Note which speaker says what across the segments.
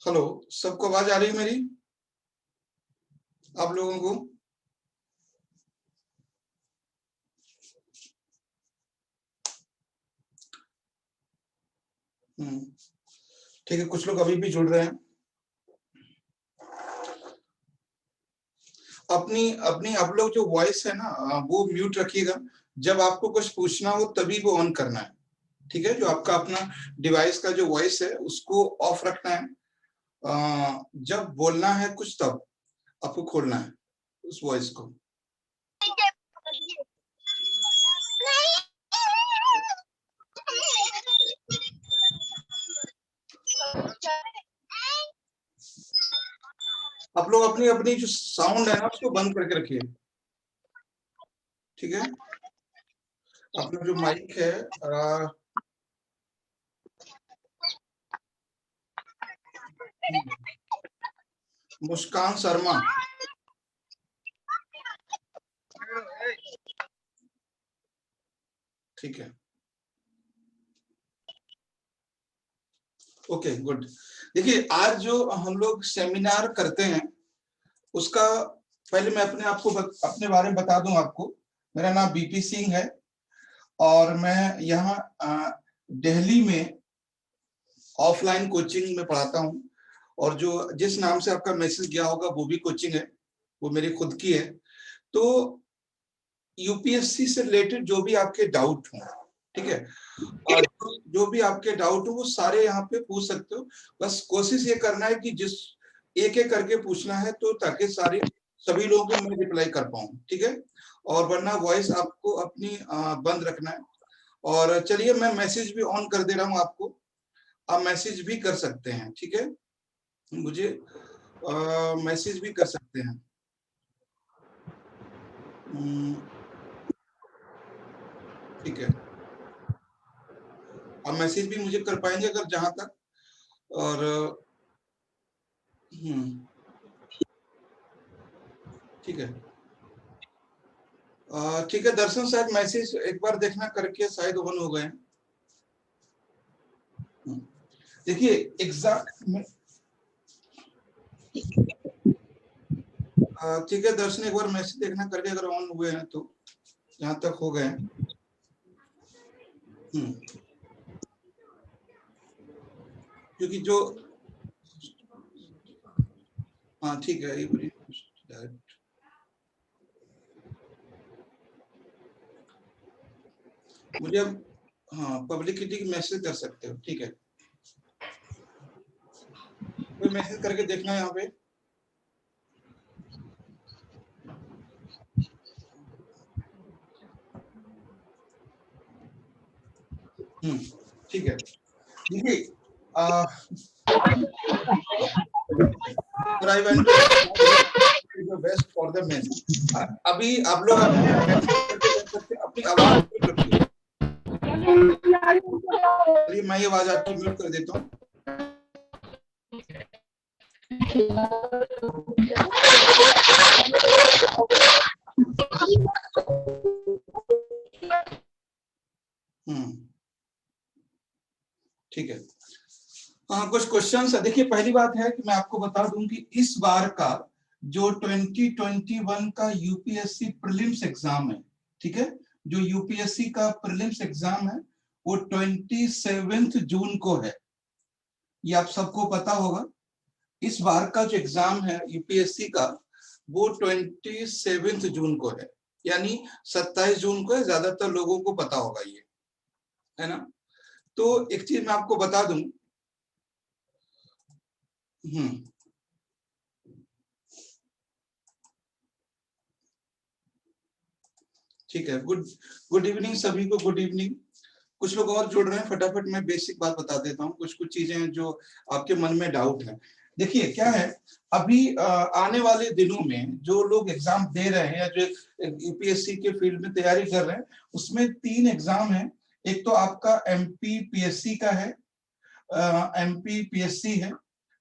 Speaker 1: Hello, सबको आवाज आ रही है मेरी? आप लोगों को? ठीक है, कुछ लोग अभी भी जुड़ रहे हैं। अपनी अपनी आप लोग जो वॉइस है ना वो म्यूट रखिएगा। जब आपको कुछ पूछना हो तभी वो ऑन करना है, ठीक है? जो आपका अपना डिवाइस का जो वॉइस है उसको ऑफ रखना है। जब बोलना है कुछ तब आपको खोलना है उस वॉइस को। आप लोग अपनी अपनी जो साउंड है ना उसको बंद करके रखिए, ठीक है? अपना जो माइक है मुस्कान शर्मा, ठीक है? Okay, good. देखिए, आज जो हम लोग सेमिनार करते हैं उसका पहले मैं अपने बारे में बता दूं आपको। मेरा नाम बीपी सिंह है और मैं यहाँ दिल्ली में ऑफलाइन कोचिंग में पढ़ाता हूँ। और जो जिस नाम से आपका मैसेज गया होगा वो भी कोचिंग है, वो मेरी खुद की है। तो यूपीएससी से रिलेटेड जो भी आपके डाउट हो, ठीक है, और जो भी आपके डाउट हो वो सारे यहाँ पे पूछ सकते हो। बस कोशिश ये करना है कि जिस एक एक करके पूछना है तो ताकि सभी लोगों को मैं रिप्लाई कर पाऊँ, ठीक है? और वरना वॉइस आपको अपनी बंद रखना है। और चलिए, मैं मैसेज भी ऑन कर दे रहा हूँ आपको, आप मैसेज भी कर सकते हैं, ठीक है? मुझे मैसेज भी कर सकते हैं। ठीक है, आप मैसेज भी मुझे कर पाएंगे अगर जहां तक। और ठीक है, ठीक है दर्शन साहब, मैसेज एक बार देखना करके शायद ओपन हो गए। देखिए एग्जाम, ठीक है दर्शन, एक बार मैसेज देखना करके अगर ऑन हुए हैं तो यहाँ तक हो गए। क्योंकि जो हाँ ठीक है, मुझे हाँ पब्लिसिटी मैसेज कर सकते हो, ठीक है? कोई मैसेज करके देखना है यहाँ पे। ठीक है, देखिए बेस्ट फॉर द मेन। अभी आप लोग अपनी आवाज रखिए। मैं ये आवाज आपकी म्यूट कर देता हूँ। ठीक है, हाँ, कुछ क्वेश्चंस है। देखिए, पहली बात है कि मैं आपको बता दूं कि इस बार का जो 2021 का यूपीएससी प्रीलिम्स एग्जाम है, ठीक है, जो यूपीएससी का प्रीलिम्स एग्जाम है वो 27 जून को है। ये आप सबको पता होगा। इस बार का जो एग्जाम है यूपीएससी का वो 27 जून को है, यानी 27 जून को है। ज्यादातर लोगों को पता होगा ये, है ना। तो एक चीज मैं आपको बता दूं, ठीक है। गुड इवनिंग सभी को, गुड इवनिंग। कुछ लोग और जुड़ रहे हैं, फटाफट मैं बेसिक बात बता देता हूँ। कुछ चीजें हैं जो आपके मन में डाउट है। देखिए क्या है, अभी आने वाले दिनों में जो लोग एग्जाम दे रहे हैं या जो यूपीएससी के फील्ड में तैयारी कर रहे हैं, उसमें 3 एग्जाम है। एक तो आपका एमपी पीएससी का है, एमपी पीएससी है,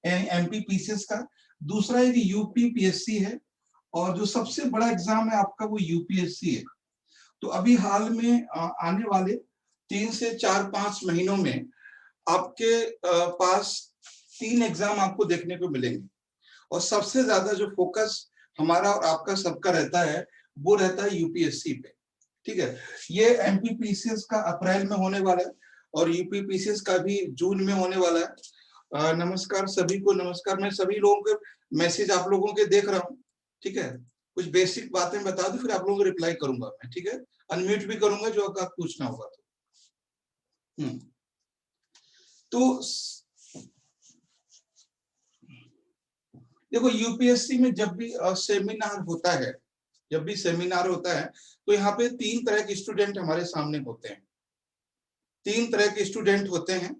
Speaker 1: एमपी पीसीएस का। दूसरा एक यूपी पीएससी है, और जो सबसे बड़ा एग्जाम है आपका वो यूपीएससी है। तो अभी हाल में आने वाले 3 से 4-5 महीनों में आपके पास 3 एग्जाम आपको देखने को मिलेंगे, और सबसे ज्यादा जो फोकस हमारा और आपका सबका रहता है वो रहता है यूपीएससी पे, ठीक है। ये एमपीपीसीएस का अप्रैल में होने वाला है, और यूपीपीसीएस का भी जून में होने वाला है। नमस्कार सभी को, नमस्कार। मैं सभी लोगों के मैसेज आप लोगों के देख रहा हूँ, ठीक है। कुछ बेसिक बातें बता दूं, फिर आप लोगों को रिप्लाई करूंगा मैं, ठीक है। अनम्यूट भी करूंगा जो अगर पूछना होगा तो देखो, यूपीएससी में जब भी सेमिनार होता है, जब भी सेमिनार होता है तो यहाँ पे 3 तरह के स्टूडेंट हमारे सामने होते हैं। 3 तरह के स्टूडेंट होते हैं।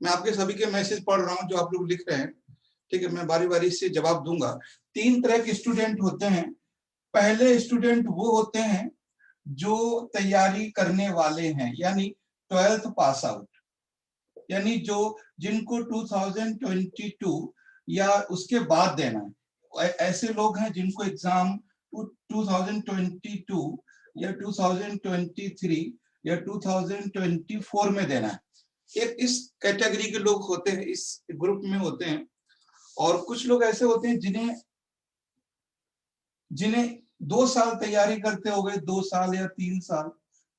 Speaker 1: मैं आपके सभी के मैसेज पढ़ रहा हूँ जो आप लोग लिख रहे हैं, ठीक है। मैं बारी बारी से जवाब दूंगा। 3 तरह के स्टूडेंट होते हैं। पहले स्टूडेंट वो होते हैं जो तैयारी करने वाले हैं, यानी 12th पास आउट, यानी जो जिनको 2022 या उसके बाद देना है। ऐसे लोग हैं जिनको एग्जाम 2022 या 2023 या 2024 में देना है। एक इस कैटेगरी के लोग होते हैं, इस ग्रुप में होते हैं। और कुछ लोग ऐसे होते हैं जिन्हें जिन्हें 2 साल तैयारी करते हो गए, 2 साल या 3 साल।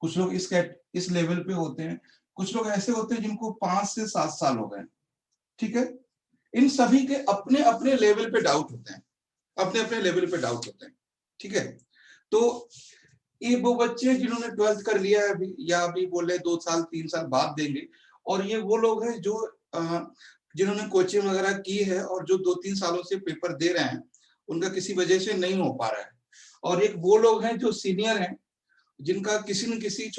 Speaker 1: कुछ लोग इस लेवल पे होते हैं। कुछ लोग ऐसे होते हैं जिनको 5 से 7 साल हो गए, ठीक है। इन सभी के अपने अपने लेवल पे डाउट होते हैं, अपने अपने लेवल पे डाउट होते हैं, ठीक है। तो ये वो बच्चे जिन्होंने 12th कर लिया है अभी, या अभी बोले 2 साल 3 साल बाद देंगे, और ये वो लोग हैं जो जिन्होंने कोचिंग वगैरह की है और जो 2-3 सालों से पेपर दे रहे हैं, उनका किसी वजह से नहीं हो पा रहा है। और एक वो लोग हैं जो सीनियर हैं, जिनका किसी न किसी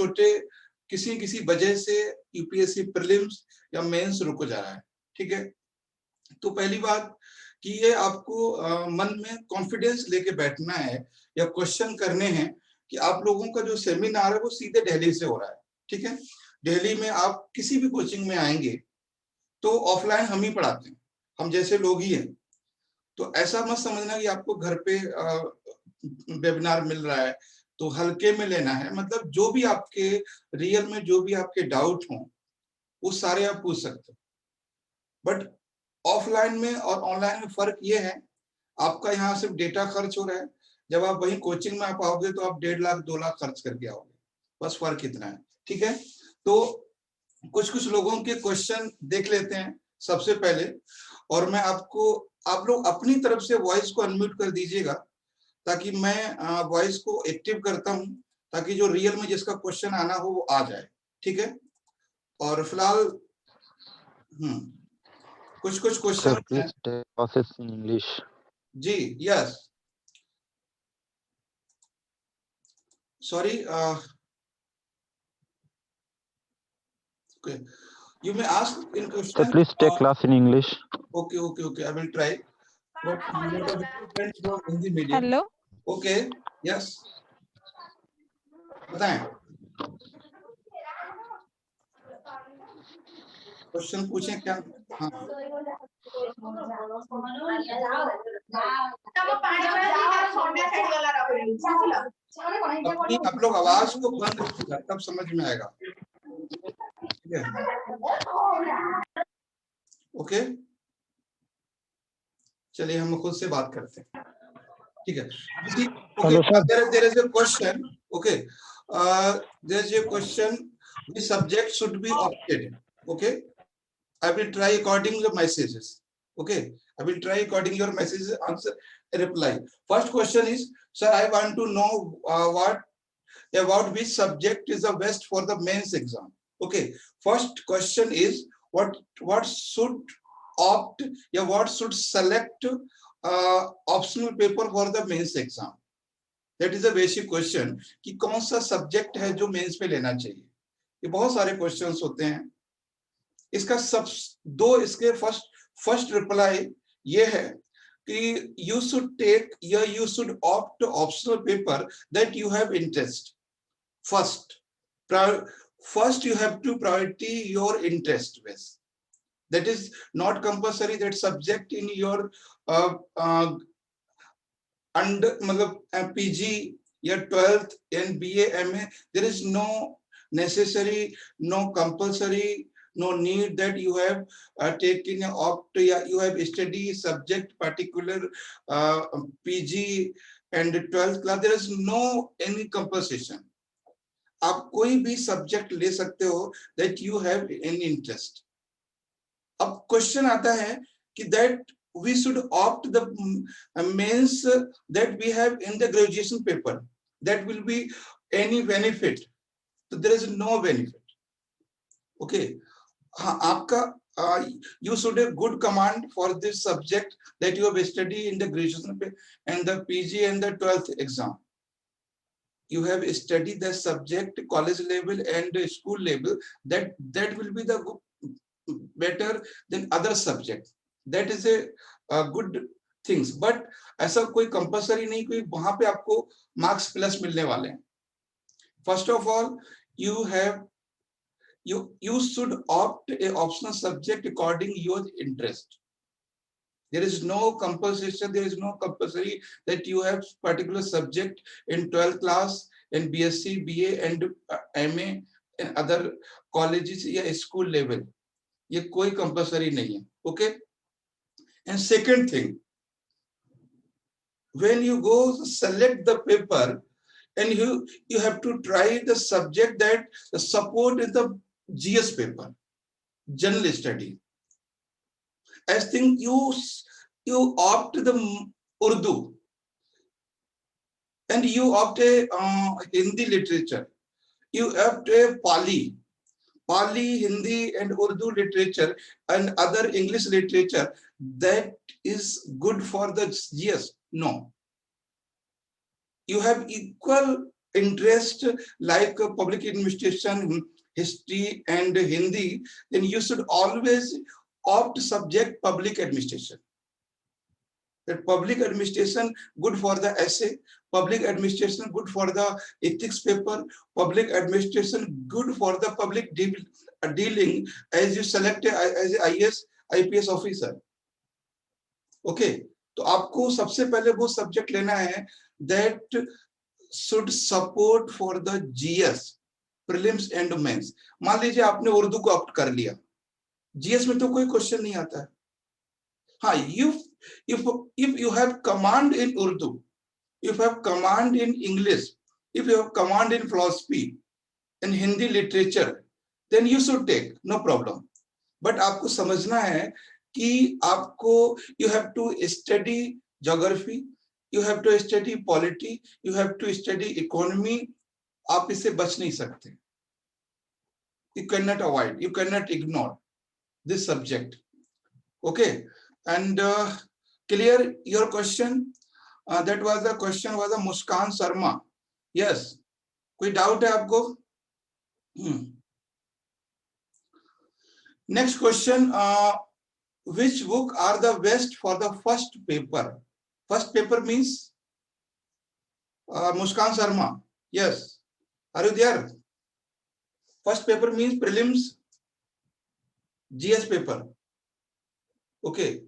Speaker 1: किसी न किसी वजह से यूपीएससी प्रीलिम्स या मेंस रुक जा रहा है, ठीक है। तो पहली बात कि ये आपको मन में कॉन्फिडेंस लेके बैठना है, या क्वेश्चन करने हैं कि आप लोगों का जो सेमिनार है वो सीधे दिल्ली से हो रहा है, ठीक है। दिल्ली में आप किसी भी कोचिंग में आएंगे तो ऑफलाइन हम ही पढ़ाते हैं, हम जैसे लोग ही हैं। तो ऐसा मत समझना कि आपको घर पे वेबिनार मिल रहा है तो हल्के में लेना है। मतलब जो भी आपके रियल में जो भी आपके डाउट हो वो सारे आप पूछ सकते हो। बट ऑफलाइन में और ऑनलाइन में फर्क ये है, आपका यहाँ सिर्फ डेटा खर्च हो रहा है। जब आप वही कोचिंग में आप आओगे तो आप 1.5 लाख 2 लाख खर्च करके आओगे, बस फर्क इतना है, ठीक है। तो कुछ लोगों के क्वेश्चन देख लेते हैं सबसे पहले, और मैं आपको, आप लोग अपनी तरफ से वॉइस को अनम्यूट कर दीजिएगा ताकि मैं वॉइस को एक्टिव करता हूं, ताकि जो रियल में जिसका क्वेश्चन आना हो वो आ जाए, ठीक है। और फिलहाल कुछ
Speaker 2: Sir,
Speaker 1: question
Speaker 2: please take classes in English.
Speaker 1: जी, yes, sorry, okay, you may ask in
Speaker 2: Sir,
Speaker 1: question.
Speaker 2: please take class in English.
Speaker 1: Okay, I will try, but a lot of students from Hindi medium.
Speaker 3: Hello,
Speaker 1: Okay, yes, बताएं, question पूछें क्या। हाँ, अपनी आप लोग आवाज को बंद रखिएगा तब समझ में आएगा, ठीक है। ओके, चलिए हम खुद से बात करते हैं, ठीक है।
Speaker 2: Hello, sir.
Speaker 1: There is a question. Okay, there is a question. The subject should be opted. Okay, I will try according the messages. Okay, I will try according your messages. Answer, reply. First question is, sir, I want to know what about which subject is the best for the mains exam. Okay, first question is what should opt, या what should select optional paper for the mains exam. That is a basic question कि कौन सा subject है जो mains पे लेना चाहिए. ये बहुत सारे क्वेश्चंस होते हैं. इसका सब दो इसके फर्स्ट रिप्लाई ये है कि you should take या you should opt optional paper that you have interest. First you have to priority your interest with. That is not compulsory that subject in your under मतलब PG या 12th and BA MA, there is no necessary, no compulsory, no need that you have taken opt या you have study subject particular PG and 12th class. There is no any compulsion. आप कोई भी subject ले सकते हो that you have any interest. अब question आता है कि that we should opt the mains that we have in the graduation paper, that will be any benefit. So there is no benefit. Okay, हाँ आपका you should have good command for this subject that you have studied in the graduation and the PG and the 12th exam. You have studied the subject college level and school level, that will be the better than other subject. That is a good things. But ऐसा कोई compulsory नहीं कोई वहां पे आपको marks plus मिलने वाले हैं. First of all, you should opt a optional subject according your interest. There is no compulsion, there is no compulsory that you have particular subject in 12th class, in BSc, BA and MA and other colleges या school level. ये कोई compulsory नहीं है. Okay. And second thing, when you go select the paper and you have to try the subject that the support is the GS paper, general study. I think you opt the Urdu and you opt a Hindi literature. You opt a Pali, Hindi and Urdu literature and other English literature. That is good for the GS. No. You have equal interest like public administration, history and Hindi, then you should always opt subject public administration. That public administration good for the essay, public administration good for the ethics paper, public administration good for the public dealing as you select as a IAS, IPS officer. Okay, तो आपको सबसे पहले वो subject लेना है that should support for the GS, prelims and mains. मान लीजिए आपने उर्दू को ऑप्ट कर लिया, GS में तो कोई क्वेश्चन नहीं आता है. हाँ, if you have command in Urdu, if you have command in English, if you have command in philosophy, in Hindi literature, then you should take, no problem. But आपको समझना है कि आपको you have to study geography, you have to study polity, you have to study economy. आप इससे बच नहीं सकते. You cannot avoid, you cannot ignore this subject. Okay, and clear your question. That was the question was a Muskan Sharma. Yes. कोई doubt है आपको? Next question. Which book are the best for the first paper? First paper means Muskan Sharma. Yes. Are you there? First paper means prelims, GS paper. Okay.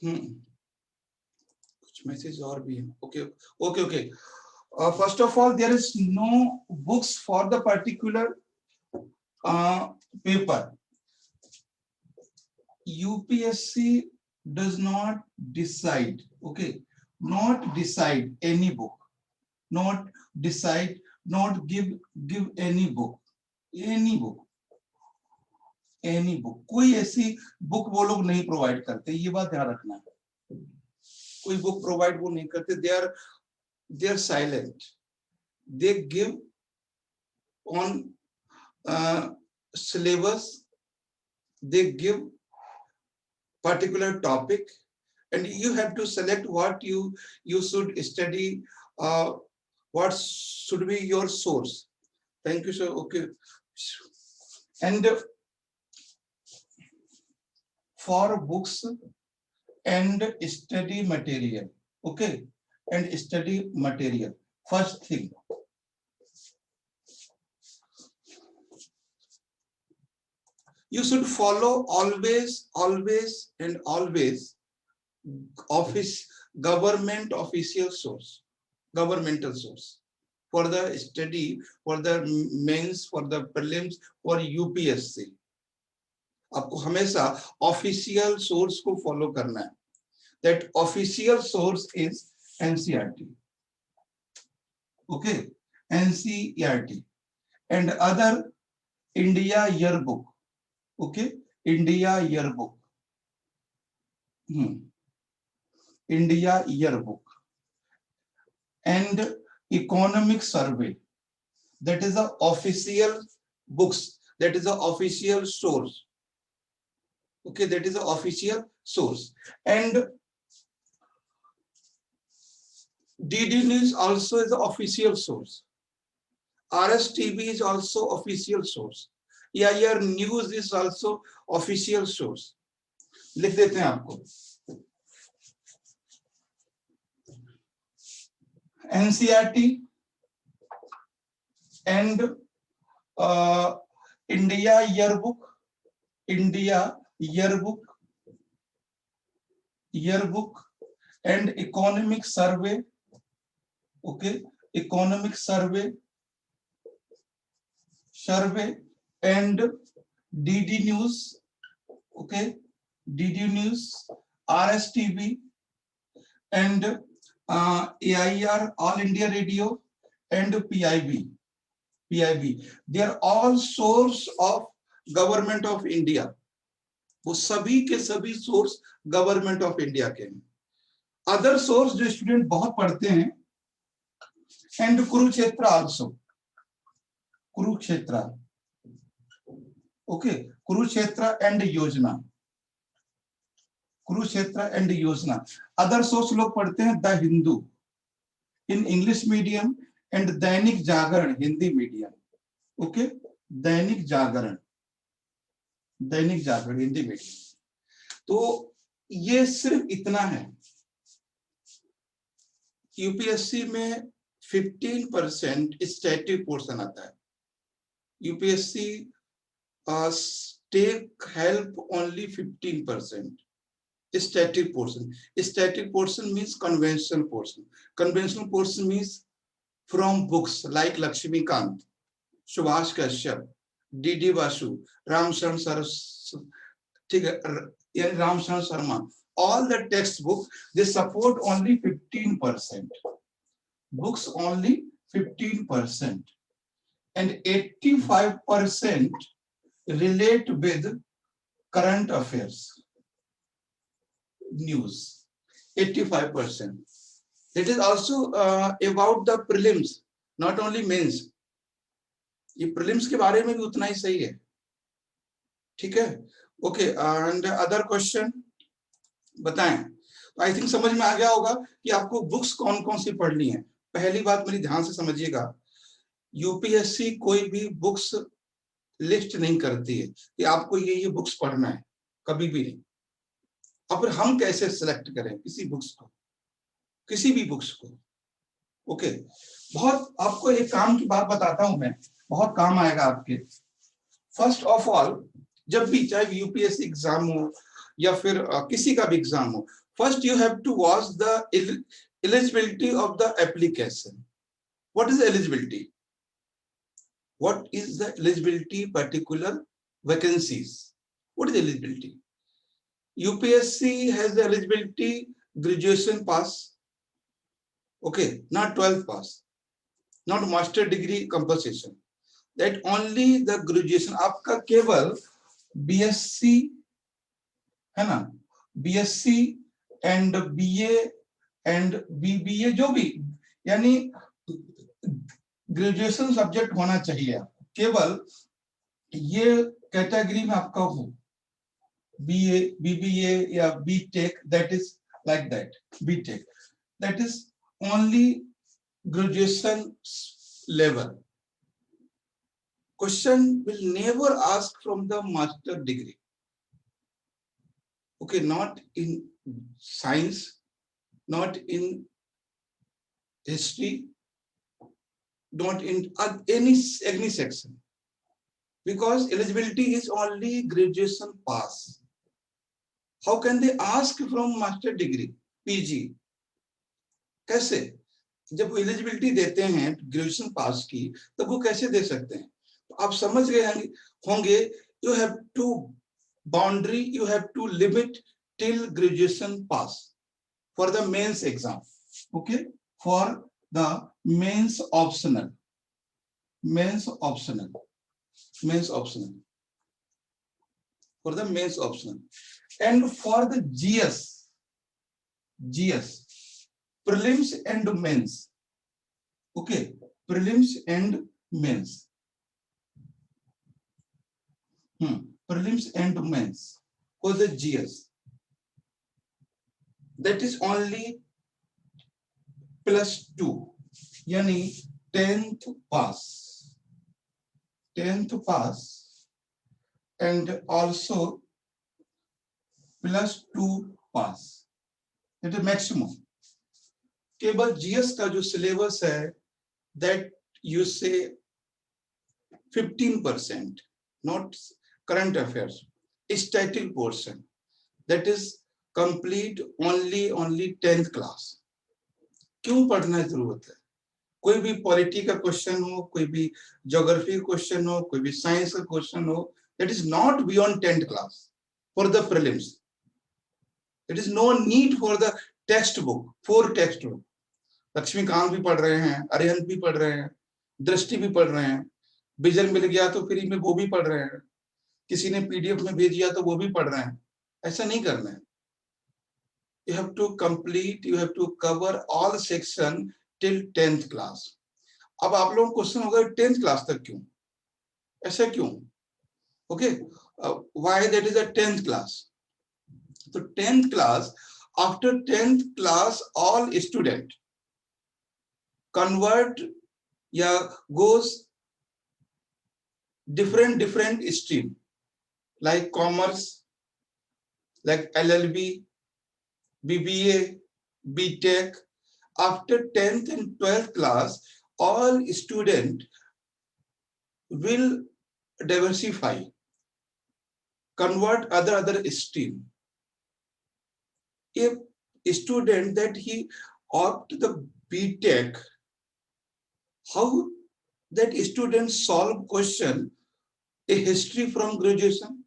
Speaker 1: कुछ message और भी है. Okay. First of all, there is no books for the particular paper. UPSC does not decide, okay, not decide any book, not decide, not give any book, any book, any book, कोई ऐसी book वो लोग नहीं provide करते, ये बात ध्यान रखना है। कोई बुक प्रोवाइड वो नहीं करते, they are silent, they give on syllabus, they give particular topic, and you have to select what you should study, what should be your source. Thank you, sir. Okay. And for books and study material, okay, and study material, first thing, you should follow always and always office government official source, governmental source for the study, for the mains, for the prelims, for UPSC. आपको हमेशा official source को follow करना है. That official source is NCERT. Okay, NCERT and other India yearbook. Okay, India yearbook. India yearbook and economic survey. That is the official books. That is the official source. Okay, that is the official source. And DD News also is the official source. RSTV is also official source. EIR News is also official source. लिख देते हैं आपको. NCERT and India yearbook, India yearbook and economic survey. Okay, economic survey and DD News. Okay, DD News, RSTV and AIR, All India Radio and PIB. They are all source of government of India. वो सभी के सभी source government of India के हैं. Other source जो student बहुत पढ़ते हैं, and Kurukshetra also, Kurukshetra. Okay, Kurukshetra and योजना, कुरुक्षेत्र एंड योजना. अदर सोर्स लोग पढ़ते हैं the Hindu in English medium and Dainik Jagran Hindi medium. Okay, Dainik Jagran Hindi medium. तो ये सिर्फ इतना है. यूपीएससी में 15% स्टैटिक पोर्शन आता है. UPSC take help only 15% static portion. Static portion means conventional portion. Conventional portion means from books like Lakshmikant, Subhash Kashyap, D.D. Basu, Ramcharan Sharma. All the textbooks, they support only 15%. Books only 15%. And 85% relate with current affairs. News, 85%. It is also about the prelims, not only mains. ये prelims के बारे में भी उतना ही सही है. ठीक है. ओके, एंड अदर क्वेश्चन बताएं. आई थिंक समझ में आ गया होगा कि आपको बुक्स कौन कौन सी पढ़नी है. पहली बात मेरी ध्यान से समझिएगा, यूपीएससी कोई भी बुक्स लिस्ट नहीं करती है कि आपको ये बुक्स पढ़ना है, कभी भी नहीं. और फिर हम कैसे सिलेक्ट करें किसी बुक्स को, किसी भी बुक्स को. ओके, बहुत आपको एक काम की बात बताता हूं मैं, बहुत काम आएगा आपके. फर्स्ट ऑफ ऑल, जब भी चाहे यूपीएससी एग्जाम हो या फिर किसी का भी एग्जाम हो, first you have to watch the eligibility of the application. What is eligibility? What is the eligibility particular vacancies? What is eligibility? UPSC has the eligibility graduation pass, okay, not 12th pass, not master degree compulsion. That only the graduation. आपका केवल BSc है ना, BSc and BA and BBA जो भी, यानी graduation subject होना चाहिए आपको, केवल ये कैटेगरी में आपका हो, BA, BBA या BTech, that is like that, BTech, that is only graduation level. Question will never ask from the master degree. Okay, not in science, not in history, not in any section, because eligibility is only graduation pass. How can they ask from master degree, PG? कैसे? जब वो eligibility देते हैं graduation pass की, तब वो कैसे दे सकते हैं? तो आप समझ गए होंगे, you have to boundary, you have to limit till graduation pass for the mains exam. Okay, for the mains optional, mains optional, mains optional, for the mains optional, and for the GS, prelims and mains. Okay, prelims and mains. Prelims and mains for the GS. That is only +2, yani 10th pass, 10th pass, and also +2 pass. That is maximum. केवल GS का जो syllabus है, that you say 15%, not current affairs, static portion, that is complete only 10th class. क्यों पढ़ना जरूरत है? कोई भी पॉलिटी का क्वेश्चन हो, कोई भी ज्योग्राफी का क्वेश्चन हो, कोई भी साइंस का क्वेश्चन हो, that is not beyond 10th class for the prelims. There is no need for the textbook, 4 textbook. Laxmikant भी पढ़ रहे हैं, अरिहंत भी पढ़ रहे हैं, दृष्टि भी पढ़ रहे हैं, विजन मिल गया तो फ्री में वो भी पढ़ रहे हैं, किसी ने PDF में भेज दिया तो वो भी पढ़ रहे हैं. ऐसा नहीं करना है. You have to complete, you have to cover all section till 10th class. अब आप लोगों को क्वेश्चन होगा 10th क्लास तक क्यों, ऐसा क्यों? Okay, why that is a 10th class? तो 10th class, after 10th class all student convert या goes different stream, like commerce, like LLB, BBA, BTech. After 10th and 12th class, all student will diversify, convert other stream. If a student that he opt the BTech, how that student solve question a history from graduation?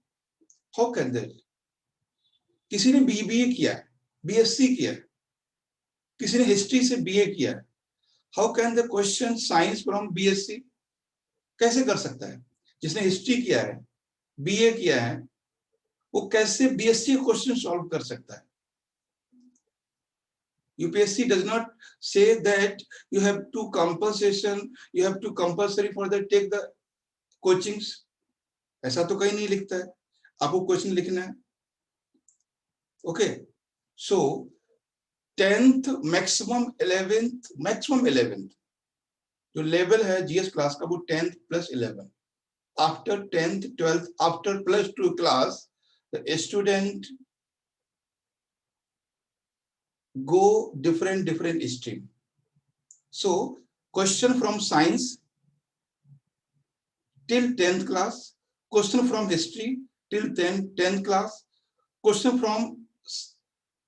Speaker 1: How can that? किसी ने BBA किया है, BSc किया है, किसी ने history से BA किया है. How can the question science from BSc? कैसे कर सकता है? जिसने हिस्ट्री किया है, BA किया है, वो कैसे BSc क्वेश्चन सॉल्व कर सकता है? UPSC does not say that you have to compensation, you have to compulsory for the take the coachings. ऐसा तो कहीं नहीं लिखता है. आपको क्वेश्चन लिखना है. Okay, so 10th maximum 11th जो लेवल है GS क्लास का वो 10th + 11. After 10th 12th, after +2 class, the student go different stream. So question from science till 10th class, question from history till 10th class, question from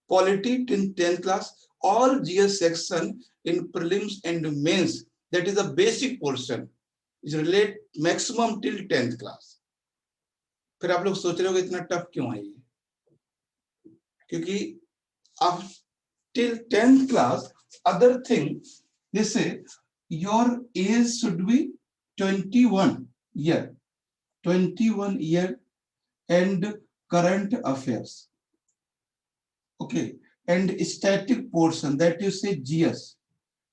Speaker 1: polity till 10th class, all GS section in prelims and mains, that is the basic portion, is relate maximum till 10th class. फिर आप लोग सोच रहे हो इतना tough क्यों है ये? क्योंकि अब till 10th class, other thing, they say your age should be 21 year, 21 year and current affairs. Okay, and static portion that you say GS,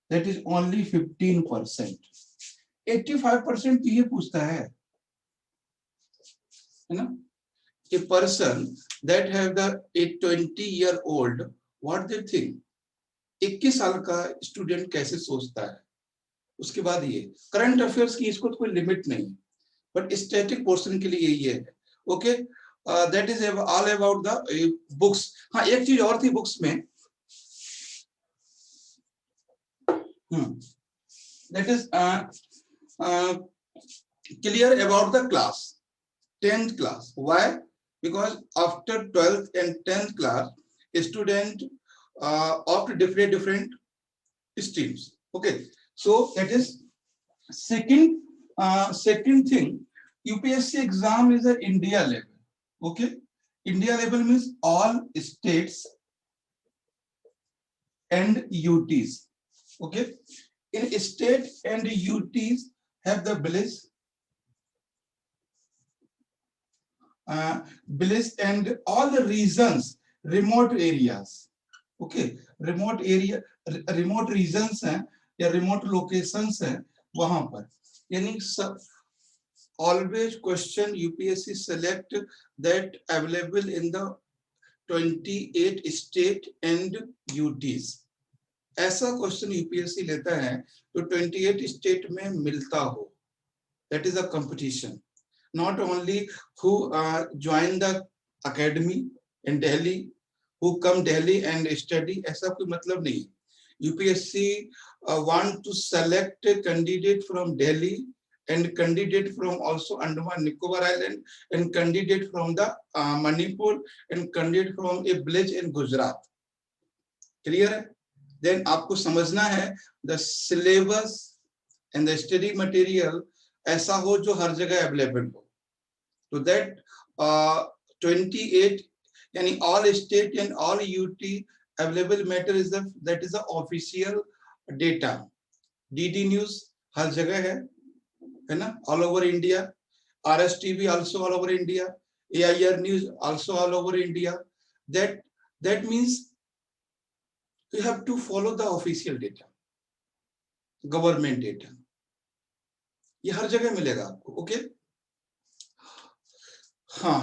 Speaker 1: that is only 15%. 85% ये पूछता है ना? A person that have the a 20-year-old, what they think? 21 साल का student कैसे सोचता है? उसके बाद ये करंट अफेयर्स की इसको तो कोई लिमिट नहीं, बट स्टैटिक पोर्शन के लिए ये है. Okay, that is all about the books. हाँ, एक चीज और थी बुक्स में, that is clear about the class 10th class. Why? Because after 12th and 10th class, student opt different streams. Okay, so that is second thing. UPSC exam is a India level. Okay, India level means all states and UTs. Okay, in state and UTs have the village and all the regions, remote areas. Okay, remote regions हैं या remote locations हैं वहां पर, यानी सब always question UPSC select that available in the 28 state and UTs. ऐसा question UPSC लेता है तो 28 स्टेट में मिलता हो. That is a competition. Not only who join the academy in Delhi, who come Delhi and study, ऐसा कोई मतलब नहीं. UPSC want to select a candidate from Delhi and candidate from also Andaman Nicobar Island and candidate from the Manipur and candidate from a village in Gujarat. Clear है? Then आपको समझना है the syllabus and the study material ऐसा हो जो हर जगह available हो. So that 28 यानी all state and all UT available matter is that is the official data. DD news हर जगह है ना, all over India. RSTV also all over India. AIR news also all over India. That means you have to follow the official data, government data. ये हर जगह मिलेगा आपको. Okay, हाँ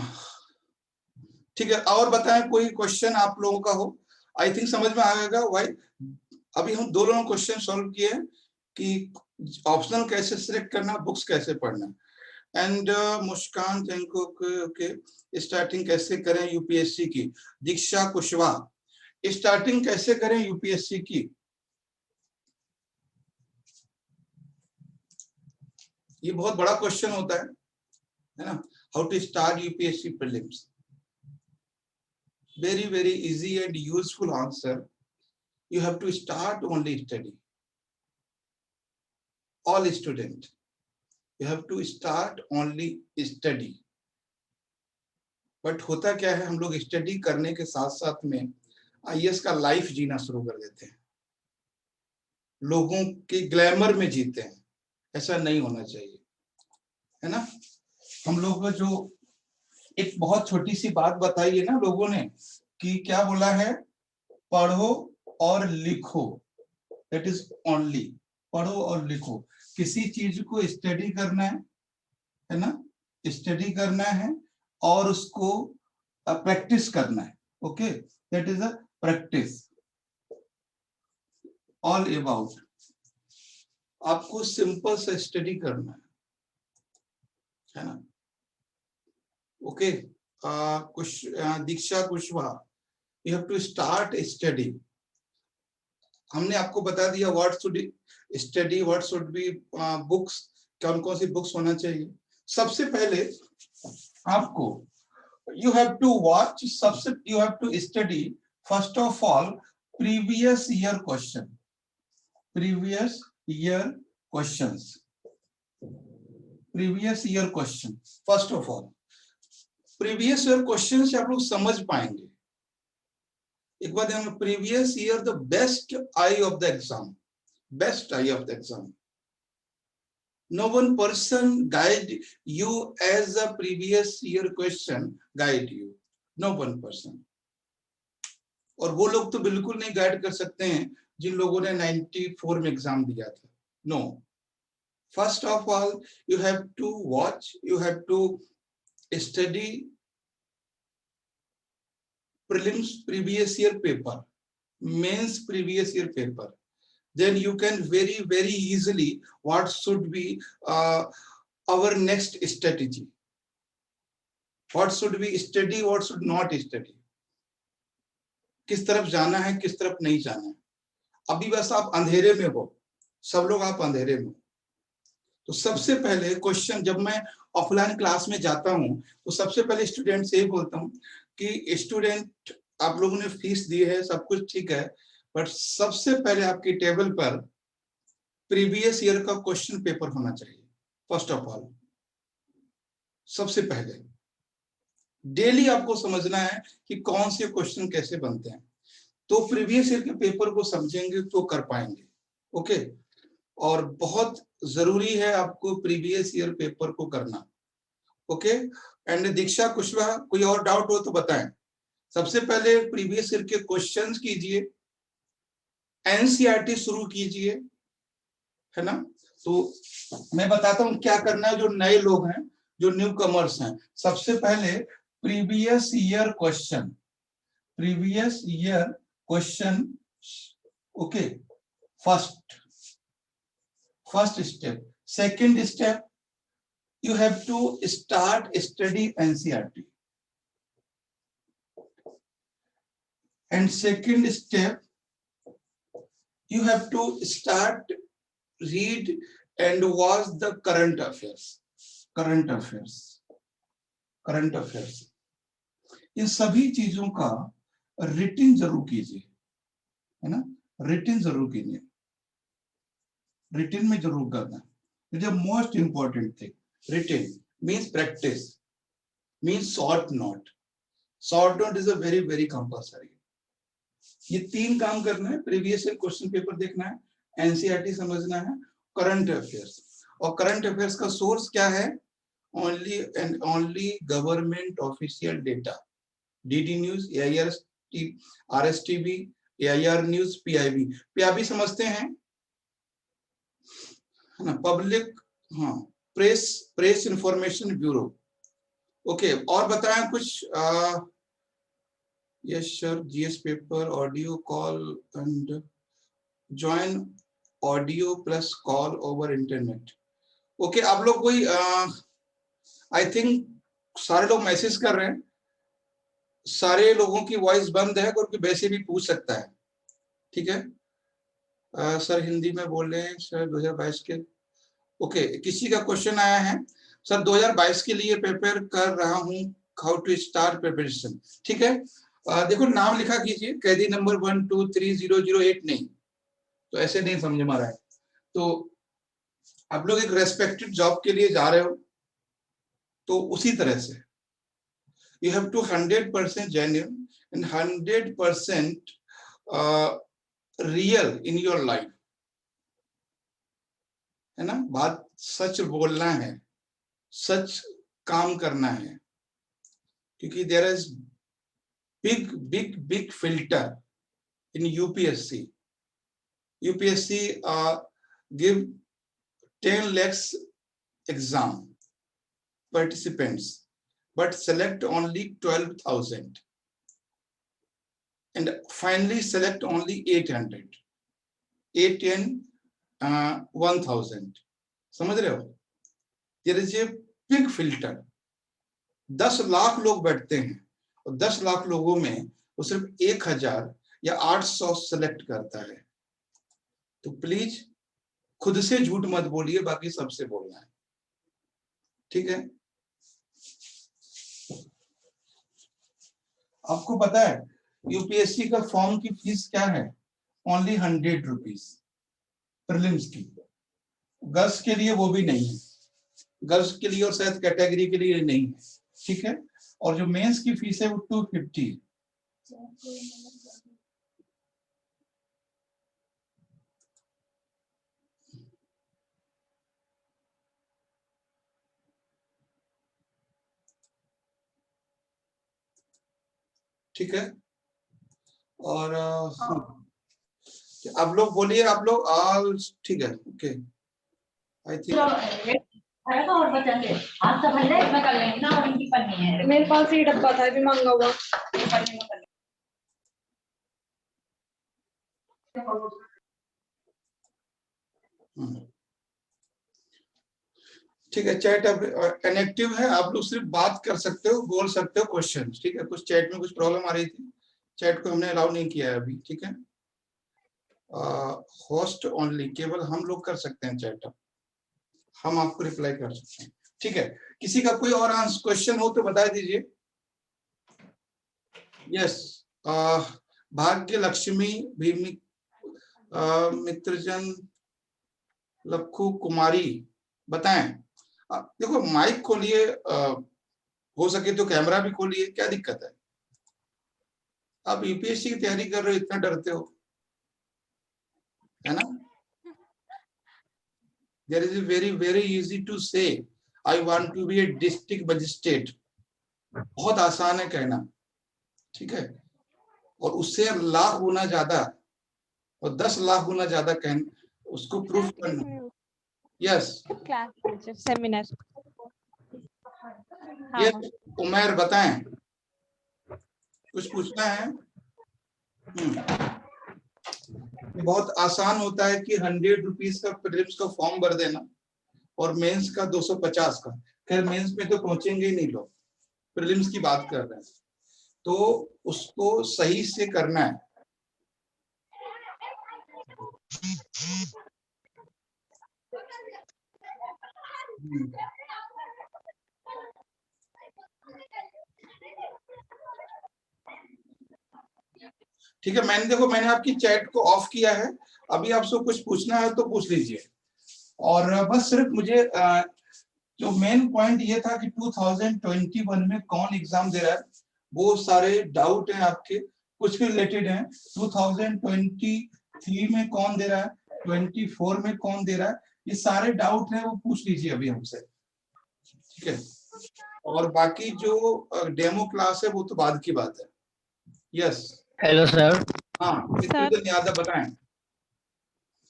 Speaker 1: ठीक है. और बताएं कोई क्वेश्चन आप लोगों का हो. आई थिंक समझ में आएगा. वाई अभी हम दो लोगों क्वेश्चन सॉल्व किए हैं कि ऑप्शनल कैसे सिलेक्ट करना, बुक्स कैसे पढ़ना. And Muskan thank you. Okay, starting कैसे करें यूपीएससी की. दीक्षा कुशवाहा, स्टार्टिंग कैसे करें यूपीएससी की. ये बहुत बड़ा क्वेश्चन होता है ना. How to start UPSC prelims. very easy and useful answer. You have to start only study. All student, you have to start only study. But होता क्या है, हम लोग स्टडी करने के साथ साथ में आईएएस का लाइफ जीना शुरू कर देते हैं, लोगों के ग्लैमर में जीते हैं. ऐसा नहीं होना चाहिए, है ना. हम लोग को जो एक बहुत छोटी सी बात बताई है ना लोगों ने, कि क्या बोला है, पढ़ो और लिखो. दैट इज ओनली, पढ़ो और लिखो. किसी चीज को स्टडी करना है ना, स्टडी करना है और उसको प्रैक्टिस करना है. Okay, that is a practice. All about. आपको सिंपल से स्टडी करना है ना. Okay, Diksha Kushwaha, you have to start study. हमने आपको बता दिया what should study, what should be books, कौन कौन सी बुक्स होना चाहिए. सबसे पहले आपको यू हैव टू वॉच, सबसे you have to study first of all previous year question. Previous year questions, previous year question. First of all previous year question से आप लोग समझ पाएंगे एक बात ध्यान, previous year the best I of the exam, best I of the exam. No one person guide you as a previous year question guide you. No one person. और वो लोग तो बिल्कुल नहीं गाइड कर सकते हैं जिन लोगों ने 94 में एग्जाम दिया था. No. First of all, you have to watch, you have to study prelims previous year paper, mains previous year paper. Then you can very easily what should be our next strategy, what should we study, what should not study, किस तरफ जाना है किस तरफ नहीं जाना है. अभी बस आप अंधेरे में हो, सब लोग आप अंधेरे में हो. तो सबसे पहले क्वेश्चन, जब मैं ऑफलाइन क्लास में जाता हूं तो सबसे पहले स्टूडेंट से ही बोलता हूं कि स्टूडेंट आप लोगों ने फीस दी है, सब कुछ ठीक है, बट सबसे पहले आपकी टेबल पर प्रीवियस ईयर का क्वेश्चन पेपर होना चाहिए. फर्स्ट ऑफ ऑल, सबसे पहले डेली आपको समझना है कि कौन से क्वेश्चन कैसे बनते हैं. तो प्रीवियस ईयर के पेपर को समझेंगे तो कर पाएंगे. ओके. और बहुत जरूरी है आपको प्रीवियस ईयर पेपर को करना. ओके. एंड दीक्षा कुशवाहा, कोई और डाउट हो तो बताएं. सबसे पहले प्रीवियस ईयर के क्वेश्चंस कीजिए, एनसीईआरटी शुरू कीजिए, है ना. तो मैं बताता हूं क्या करना है. जो नए लोग हैं, जो न्यू कमर्स हैं, सबसे पहले previous year question, previous year question. Okay. First step. Second step, you have to start study NCERT. And second step, you have to start read and watch the current affairs. इन सभी चीजों का रिटिन जरूर कीजिए, है ना. रिटिन जरूर कीजिए, रिटिन में जरूर करना. It is the most important thing. Written means practice, means short note. Short note is a very compulsory. ये तीन काम करना है. प्रीवियस ईयर क्वेश्चन पेपर देखना है, एनसीईआरटी समझना है, करंट अफेयर्स. और करंट अफेयर्स का सोर्स क्या है? Only and only government official data. DD news, RSTV, AIR news, PIB समझते हैं, है ना. पब्लिक, हाँ, प्रेस इंफॉर्मेशन ब्यूरो. ओके. और बताएं कुछ. Yes sir, GS paper, audio call and join audio plus call over internet. Okay. आप लोग कोई आई थिंक सारे लोग मैसेज कर रहे हैं. सारे लोगों की वॉइस बंद है, क्योंकि वैसे भी पूछ सकता है. ठीक है. सर हिंदी में बोल रहे हैं सर 2022 के. ओके. किसी का क्वेश्चन आया है, सर 2022 के लिए प्रिपेयर कर रहा हूं, हाउ टू स्टार्ट प्रिपरेशन. ठीक है. देखो नाम लिखा कीजिए, कैदी नंबर 1230008 नहीं, तो ऐसे नहीं समझ में आ रहा है. तो आप लोग एक रेस्पेक्टेड जॉब के लिए जा रहे हो, तो उसी तरह से you have to 100% genuine and 100% real in your life, है ना. बात सच बोलना है, सच काम करना है, क्योंकि there is big filter in UPSC. UPSC give 10 lakhs exam participants but select only 12,000 and finally select only 800, 1,000. समझ रहे हो? There is a big filter. 10 lakh लोग बैठते हैं और 10 लाख लोगों में वो सिर्फ 1,000 या 800 सेलेक्ट करता है. तो प्लीज खुद से झूठ मत बोलिए, बाकी सबसे बोलना है. ठीक है. आपको पता है यूपीएससी का फॉर्म की फीस क्या है? ओनली 100 रुपीज प्रीलिम्स की. गर्ल्स के लिए वो भी नहीं है, गर्ल्स के लिए और शायद कैटेगरी के लिए नहीं है. ठीक है. और जो मेंस की फीस है वो 250. ठीक है। और आप लोग बोलिए, आप लोग ऑल ठीक है, ओके। आई थिंक
Speaker 3: और बचेंगे आज तो भले इसमें कर लेंगे ना, और इनकी पन्नी है
Speaker 4: मेरे पास ये डब्बा था भी मांगा हुआ।
Speaker 1: ठीक है। चैट अब इनएक्टिव है, आप लोग सिर्फ बात कर सकते हो, बोल सकते हो क्वेश्चन, ठीक है। कुछ चैट में कुछ प्रॉब्लम आ रही थी, चैट को हमने अलाउ नहीं किया है अभी, ठीक है। होस्ट ओनली, केवल हम लोग कर सकते हैं चैट, हम आपको रिप्लाई कर सकते हैं, ठीक है। किसी का कोई और आंसर क्वेश्चन हो तो बता दीजिए। यस, भाग्य लक्ष्मी भी, मित्रजन, लक्खू कुमारी, बताएं। देखो माइक खोलिए, हो सके तो कैमरा भी खोलिए, क्या दिक्कत है। आप यूपीएससी की तैयारी कर रहे हो, इतना डरते हो, है ना। There is very very easy to say I want to be a district magistrate, बहुत आसान है कहना, ठीक है। और उससे लाख गुना ज्यादा और 10 लाख गुना ज्यादा कहना, उसको प्रूफ करना। Yes
Speaker 4: seminar.
Speaker 1: यस उमर, बताएं, कुछ पूछना है। ये बहुत आसान होता है कि 100 रुपीज का प्रीलिम्स का फॉर्म भर देना और मेंस का 250 का। खैर मेंस में तो पहुंचेंगे ही नहीं लोग, प्रीलिम्स की बात कर रहे हैं, तो उसको सही से करना है। ठीक है, मैंने आपकी चैट को ऑफ किया है, अभी आपसे कुछ पूछना है तो पूछ लीजिए। और बस सिर्फ मुझे जो मेन पॉइंट ये था कि 2021 में कौन एग्जाम दे रहा है, वो सारे डाउट हैं आपके, कुछ भी रिलेटेड हैं। 2023 में कौन दे रहा है, 24 में कौन दे रहा है, ये सारे डाउट हैं, वो पूछ लीजिए अभी हमसे, ठीक है। और बाकी जो डेमो क्लास है वो तो बाद की बात है। Yes,
Speaker 5: hello sir.
Speaker 1: हाँ मित्रजन यादव, बताएं।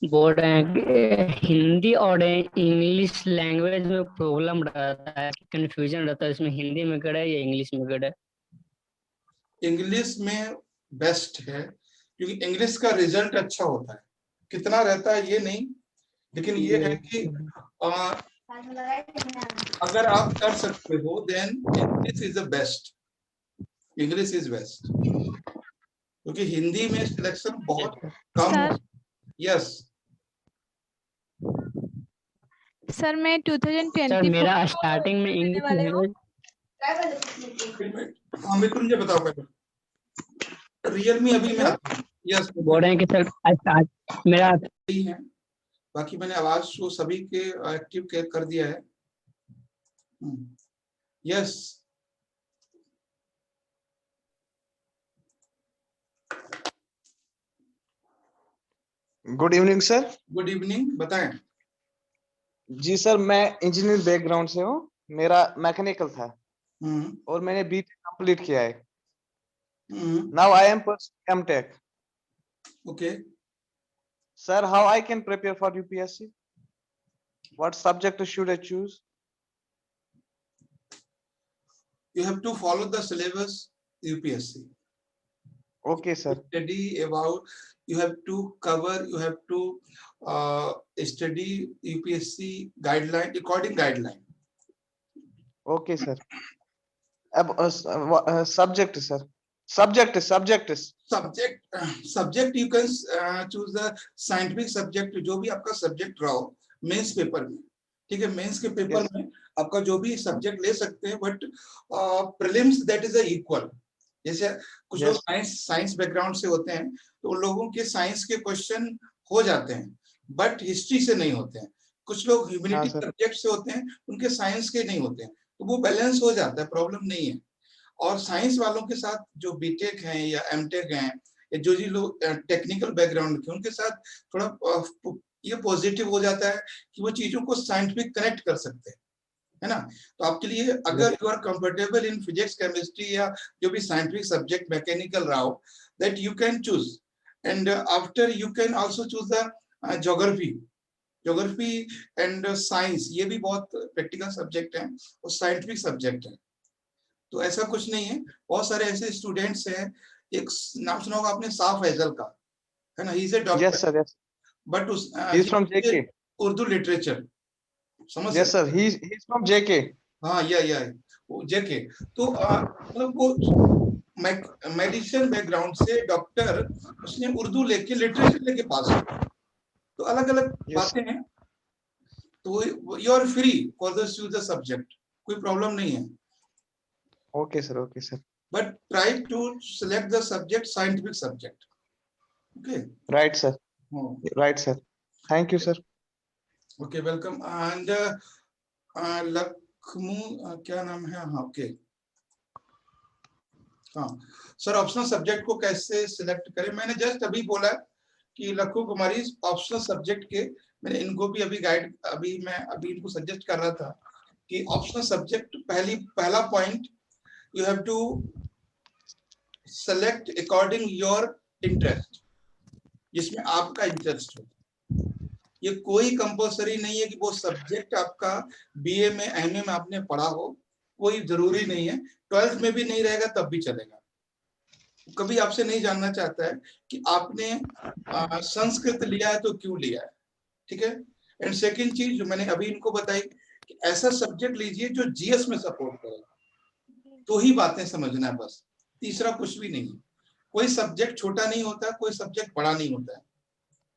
Speaker 5: बोल रहे हैं कि हिंदी और इंग्लिश लैंग्वेज में प्रॉब्लम रहता है, कंफ्यूजन रहता है, इसमें हिंदी में करे या इंग्लिश में करे।
Speaker 1: इंग्लिश में बेस्ट है, क्योंकि इंग्लिश का रिजल्ट अच्छा होता है, कितना रहता है ये नहीं, लेकिन ये है कि अगर आप कर सकते हो then English is the best, English is best, क्योंकि हिंदी में सिलेक्शन बहुत कम है। यस
Speaker 4: सर मैं 2024
Speaker 5: सर मेरा स्टार्टिंग में इंग्लिश लैंग्वेज।
Speaker 1: हाँ मित्र बताओ पहले, रियलमी अभी मैं आता हूँ। यस
Speaker 5: बोल रहे हैं कि सर मेरा
Speaker 1: सही है, बाकी मैंने आवाज को सभी के एक्टिव कर दिया है। Yes
Speaker 6: good evening sir.
Speaker 1: Good evening, बताएं।
Speaker 6: जी सर, मैं इंजीनियर बैकग्राउंड से हूँ, मेरा मैकेनिकल था और मैंने बीटेक कंप्लीट किया है। Now I am pursuing MTech.
Speaker 1: Okay
Speaker 6: sir, how I can prepare for UPSC? What subject should I choose?
Speaker 1: you have to follow the syllabus UPSC.
Speaker 6: Okay sir.
Speaker 1: Study about, you have to cover, you have to study UPSC guideline, according guideline.
Speaker 6: Okay sir. अब subject sir, subject
Speaker 1: you can choose the scientific subject, जो भी आपका subject रहा हो mains paper में, ठीक है। Mains के पेपर में आपका जो भी सब्जेक्ट ले सकते हैं, but prelims that is equal. जैसे कुछ लोग साइंस बैकग्राउंड से होते हैं, तो उन लोगों के साइंस के क्वेश्चन हो जाते हैं, बट हिस्ट्री से नहीं होते हैं। कुछ लोग ह्यूमैनिटी सब्जेक्ट से होते हैं, उनके साइंस के नहीं होते हैं, तो वो बैलेंस हो जाता है, प्रॉब्लम नहीं है। और साइंस वालों के साथ जो बीटेक हैं या एमटेक हैं या जो जी लोग टेक्निकल बैकग्राउंड के, उनके साथ थोड़ा ये पॉजिटिव हो जाता है कि वो चीजों को साइंटिफिक कनेक्ट कर सकते हैं, है ना। तो आपके लिए अगर you are comfortable in physics, chemistry या जो भी साइंटिफिक सब्जेक्ट, मैकेनिकल रहा हो, that you can choose, and after you can also choose the geography and science. ये भी बहुत प्रैक्टिकल सब्जेक्ट है और साइंटिफिक सब्जेक्ट है, तो ऐसा कुछ नहीं है। बहुत सारे ऐसे स्टूडेंट्स हैं, एक नाम सुना होगा आपने, साफ फैजल का, है ना, he is a doctor.
Speaker 6: Yes sir, yes.
Speaker 1: But उस
Speaker 6: He's from JK.
Speaker 1: Urdu literature, समझ
Speaker 6: Yes sir, he's from JK.
Speaker 1: हाँ, या वो जेके। तो मतलब वो मेडिसिन बैकग्राउंड से डॉक्टर, उसने उर्दू लेके लिटरेचर लेके पास हुआ, तो अलग अलग
Speaker 6: Yes.
Speaker 1: बातें हैं। तो you are free for the choose the subject, कोई प्रॉब्लम नहीं है,
Speaker 6: Okay sir, okay sir.
Speaker 1: But try to select the subject scientific subject. Okay,
Speaker 6: Right sir, right sir. Thank you sir.
Speaker 1: Okay, welcome. And Lakhmu, क्या नाम है, हाँ okay, हाँ sir, optional subject को कैसे सिलेक्ट करें? मैंने जस्ट अभी बोला कि लखू कुमारी ऑप्शनल सब्जेक्ट के, मैंने इनको भी अभी गाइड, मैं अभी इनको सजेस्ट कर रहा था कि ऑप्शनल सब्जेक्ट पहला point, you have to select according your interest, जिसमें आपका इंटरेस्ट हो। ये कोई कंपल्सरी नहीं है कि वो सब्जेक्ट आपका बीए में, एमए में आपने पढ़ा हो, कोई जरूरी नहीं है। 12th में भी नहीं रहेगा तब भी चलेगा। कभी आपसे नहीं जानना चाहता है कि आपने संस्कृत लिया है तो क्यों लिया है, ठीक है। एंड सेकंड चीज जो मैंने अभी इनको बताई कि ऐसा सब्जेक्ट लीजिए जो जीएस में सपोर्ट करेगा, तो ही बातें समझना है बस, तीसरा कुछ भी नहीं। कोई सब्जेक्ट छोटा नहीं होता, कोई सब्जेक्ट बड़ा नहीं होता है।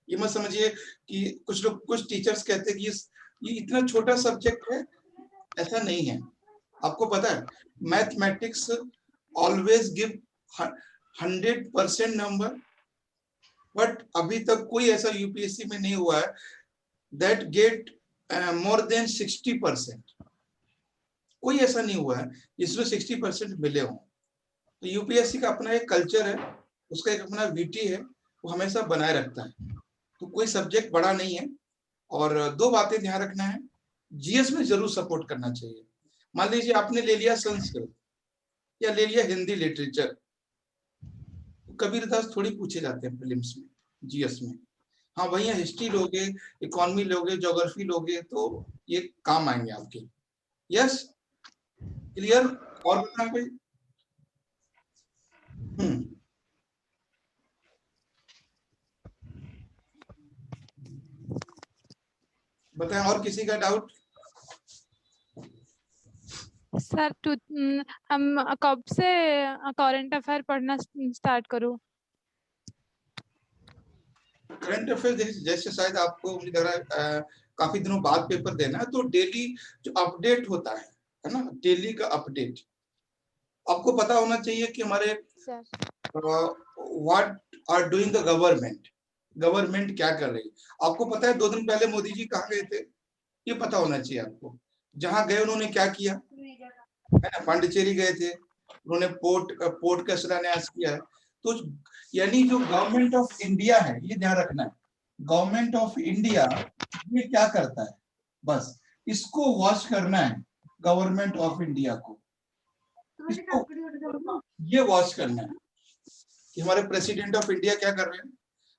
Speaker 1: ये मत समझिए कि कुछ लोग, कुछ टीचर्स कहते हैं कि ये इतना छोटा सब्जेक्ट है, ऐसा नहीं है। आपको पता है mathematics always give 100% number, but अभी तक कोई ऐसा यूपीएससी में नहीं हुआ है दैट गेट मोर देन 60%। कोई ऐसा नहीं हुआ है जिसमें 60% मिले हों। तो यूपीएससी का अपना एक कल्चर है, उसका एक अपना वीटी है, वो हमेशा बनाए रखता है। तो कोई सब्जेक्ट बड़ा नहीं है। और दो बातें ध्यान रखना है, जीएस में जरूर सपोर्ट करना चाहिए। मान लीजिए आपने ले लिया संस्कृत या ले लिया हिंदी लिटरेचर, तो कबीरदास थोड़ी पूछे जाते हैं प्रीलिम्स में, जीएस में। हाँ भैया, हिस्ट्री लोगे, इकोनॉमी लोगे, ज्योग्राफी लोगे तो ये काम आएंगे आपके। Yes, clear? और बताना कोई? बताएं, और किसी का डाउट?
Speaker 4: सर हम कब से करंट अफेयर पढ़ना स्टार्ट करूं?
Speaker 1: करंट अफेयर जैसे शायद आपको, मुझे लग रहा है काफी दिनों बाद पेपर देना है, तो डेली जो अपडेट होता है ना, डेली का अपडेट आपको पता होना चाहिए कि हमारे what are doing the government क्या कर रही है। आपको पता है 2 दिन पहले मोदी जी कहाँ गए थे, ये पता होना चाहिए आपको। जहां गए उन्होंने क्या किया, है ना, पांडिचेरी गए थे, उन्होंने पोर्ट का शिलान्यास किया है। तो यानी जो गवर्नमेंट ऑफ इंडिया है, ये ध्यान रखना है, गवर्नमेंट ऑफ इंडिया ये क्या करता है, बस इसको वॉच करना है। गवर्नमेंट ऑफ इंडिया को इसको ये वॉच करना है कि हमारे प्रेसिडेंट ऑफ इंडिया क्या कर रहे हैं,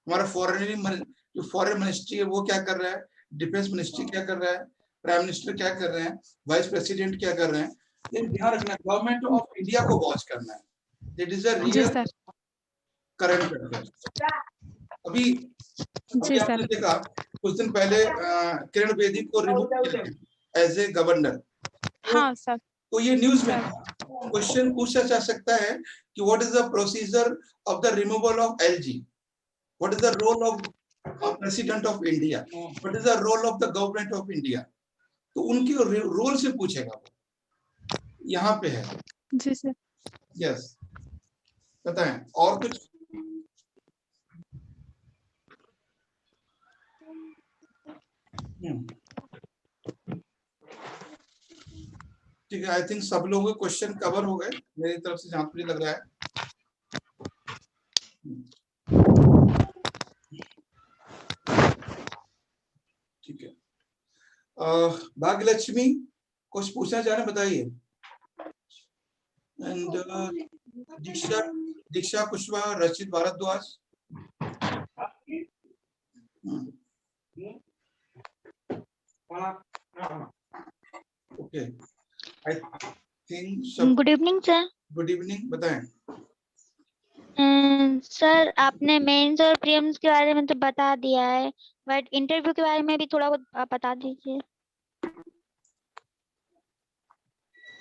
Speaker 1: हमारा फॉरेन मिनिस्ट्री है वो क्या कर रहा है, डिफेंस मिनिस्ट्री क्या कर रहा है, प्राइम मिनिस्टर क्या कर रहे हैं, वाइस प्रेसिडेंट क्या कर रहे हैं। ये ध्यान रखना, गवर्नमेंट ऑफ इंडिया को वॉच करना है। That is a real current affair. अभी आपने देखा कुछ दिन पहले किरण बेदी को रिमूव किया एज ए गवर्नर।
Speaker 4: हाँ सर।
Speaker 1: तो ये न्यूज में क्वेश्चन पूछा जा सकता है कि what is the procedure of the removal of LG, what is the role of president of India, what is the role of the government of India. तो उनके रोल से पूछेगा वो, यहाँ पे है।
Speaker 4: जी सर।
Speaker 1: यस, बताएं और कुछ? ठीक है, आई थिंक सब लोगों के क्वेश्चन कवर हो गए मेरी तरफ से, जहां मुझे लग रहा है। ठीक है, भाग्यलक्ष्मी कुछ पूछना चाह रहे हैं बताइए। एंड दीक्षा कुशवाहा, रचित भारद्वाज। ओके, आई थिंक सब।
Speaker 7: Good evening sir.
Speaker 1: Good evening, बताएं।
Speaker 7: सर आपने मेंस और प्रीलिम्स के बारे में तो बता दिया है, बट इंटरव्यू के बारे में भी थोड़ा बहुत आप बता दीजिए।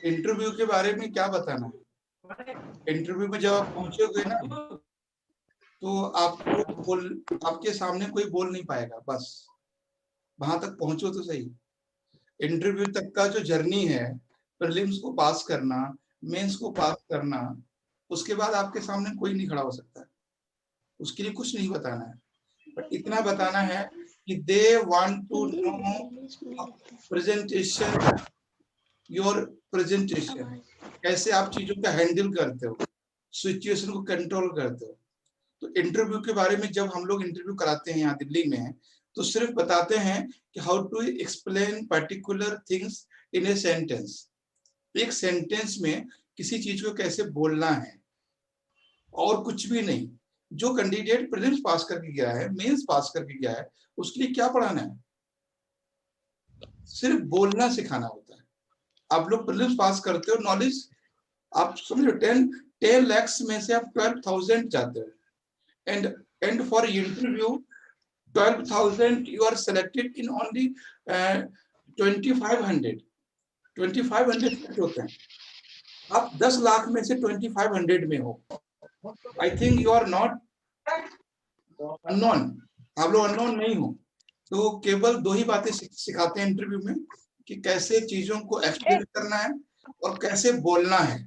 Speaker 1: इंटरव्यू के बारे में क्या बताना है? इंटरव्यू में जब आप पहुंचोगे ना, तो आपको आपके सामने कोई बोल नहीं पाएगा, बस वहां तक पहुंचो तो सही। इंटरव्यू तक का जो जर्नी है, प्रीलिम्स को पास करना, मेंस को पास करना, उसके बाद आपके सामने कोई नहीं खड़ा हो सकता है। उसके लिए कुछ नहीं बताना है, बट इतना बताना है कि they want to know presentation, your presentation, कैसे आप चीजों का हैंडल करते हो, सिचुएशन को कंट्रोल करते हो। तो इंटरव्यू के बारे में जब हम लोग इंटरव्यू कराते हैं यहाँ दिल्ली में, तो सिर्फ बताते हैं कि how to explain particular things in a sentence. एक सेंटेंस में किसी चीज को कैसे बोलना है, और कुछ भी नहीं। जो कैंडिडेट प्रीलिम्स पास करके गया है, मेंस पास करके गया है, उसके लिए क्या पढ़ाना है? सिर्फ बोलना सिखाना होता है। आप लोग प्रीलिम्स पास करते हो, नॉलेज आप समझो 10 lakhs में से आप 12,000 जाते हो, and for interview 12,000 you are selected in only 2,500 होते हैं। आप 10 लाख में से 2,500 में हो। I think you are not unknown, आप लोग अननोन नहीं हो। तो केवल 2 ही बातें सिखाते हैं इंटरव्यू में, कि कैसे चीजों को एक्सप्लेन करना है और कैसे बोलना है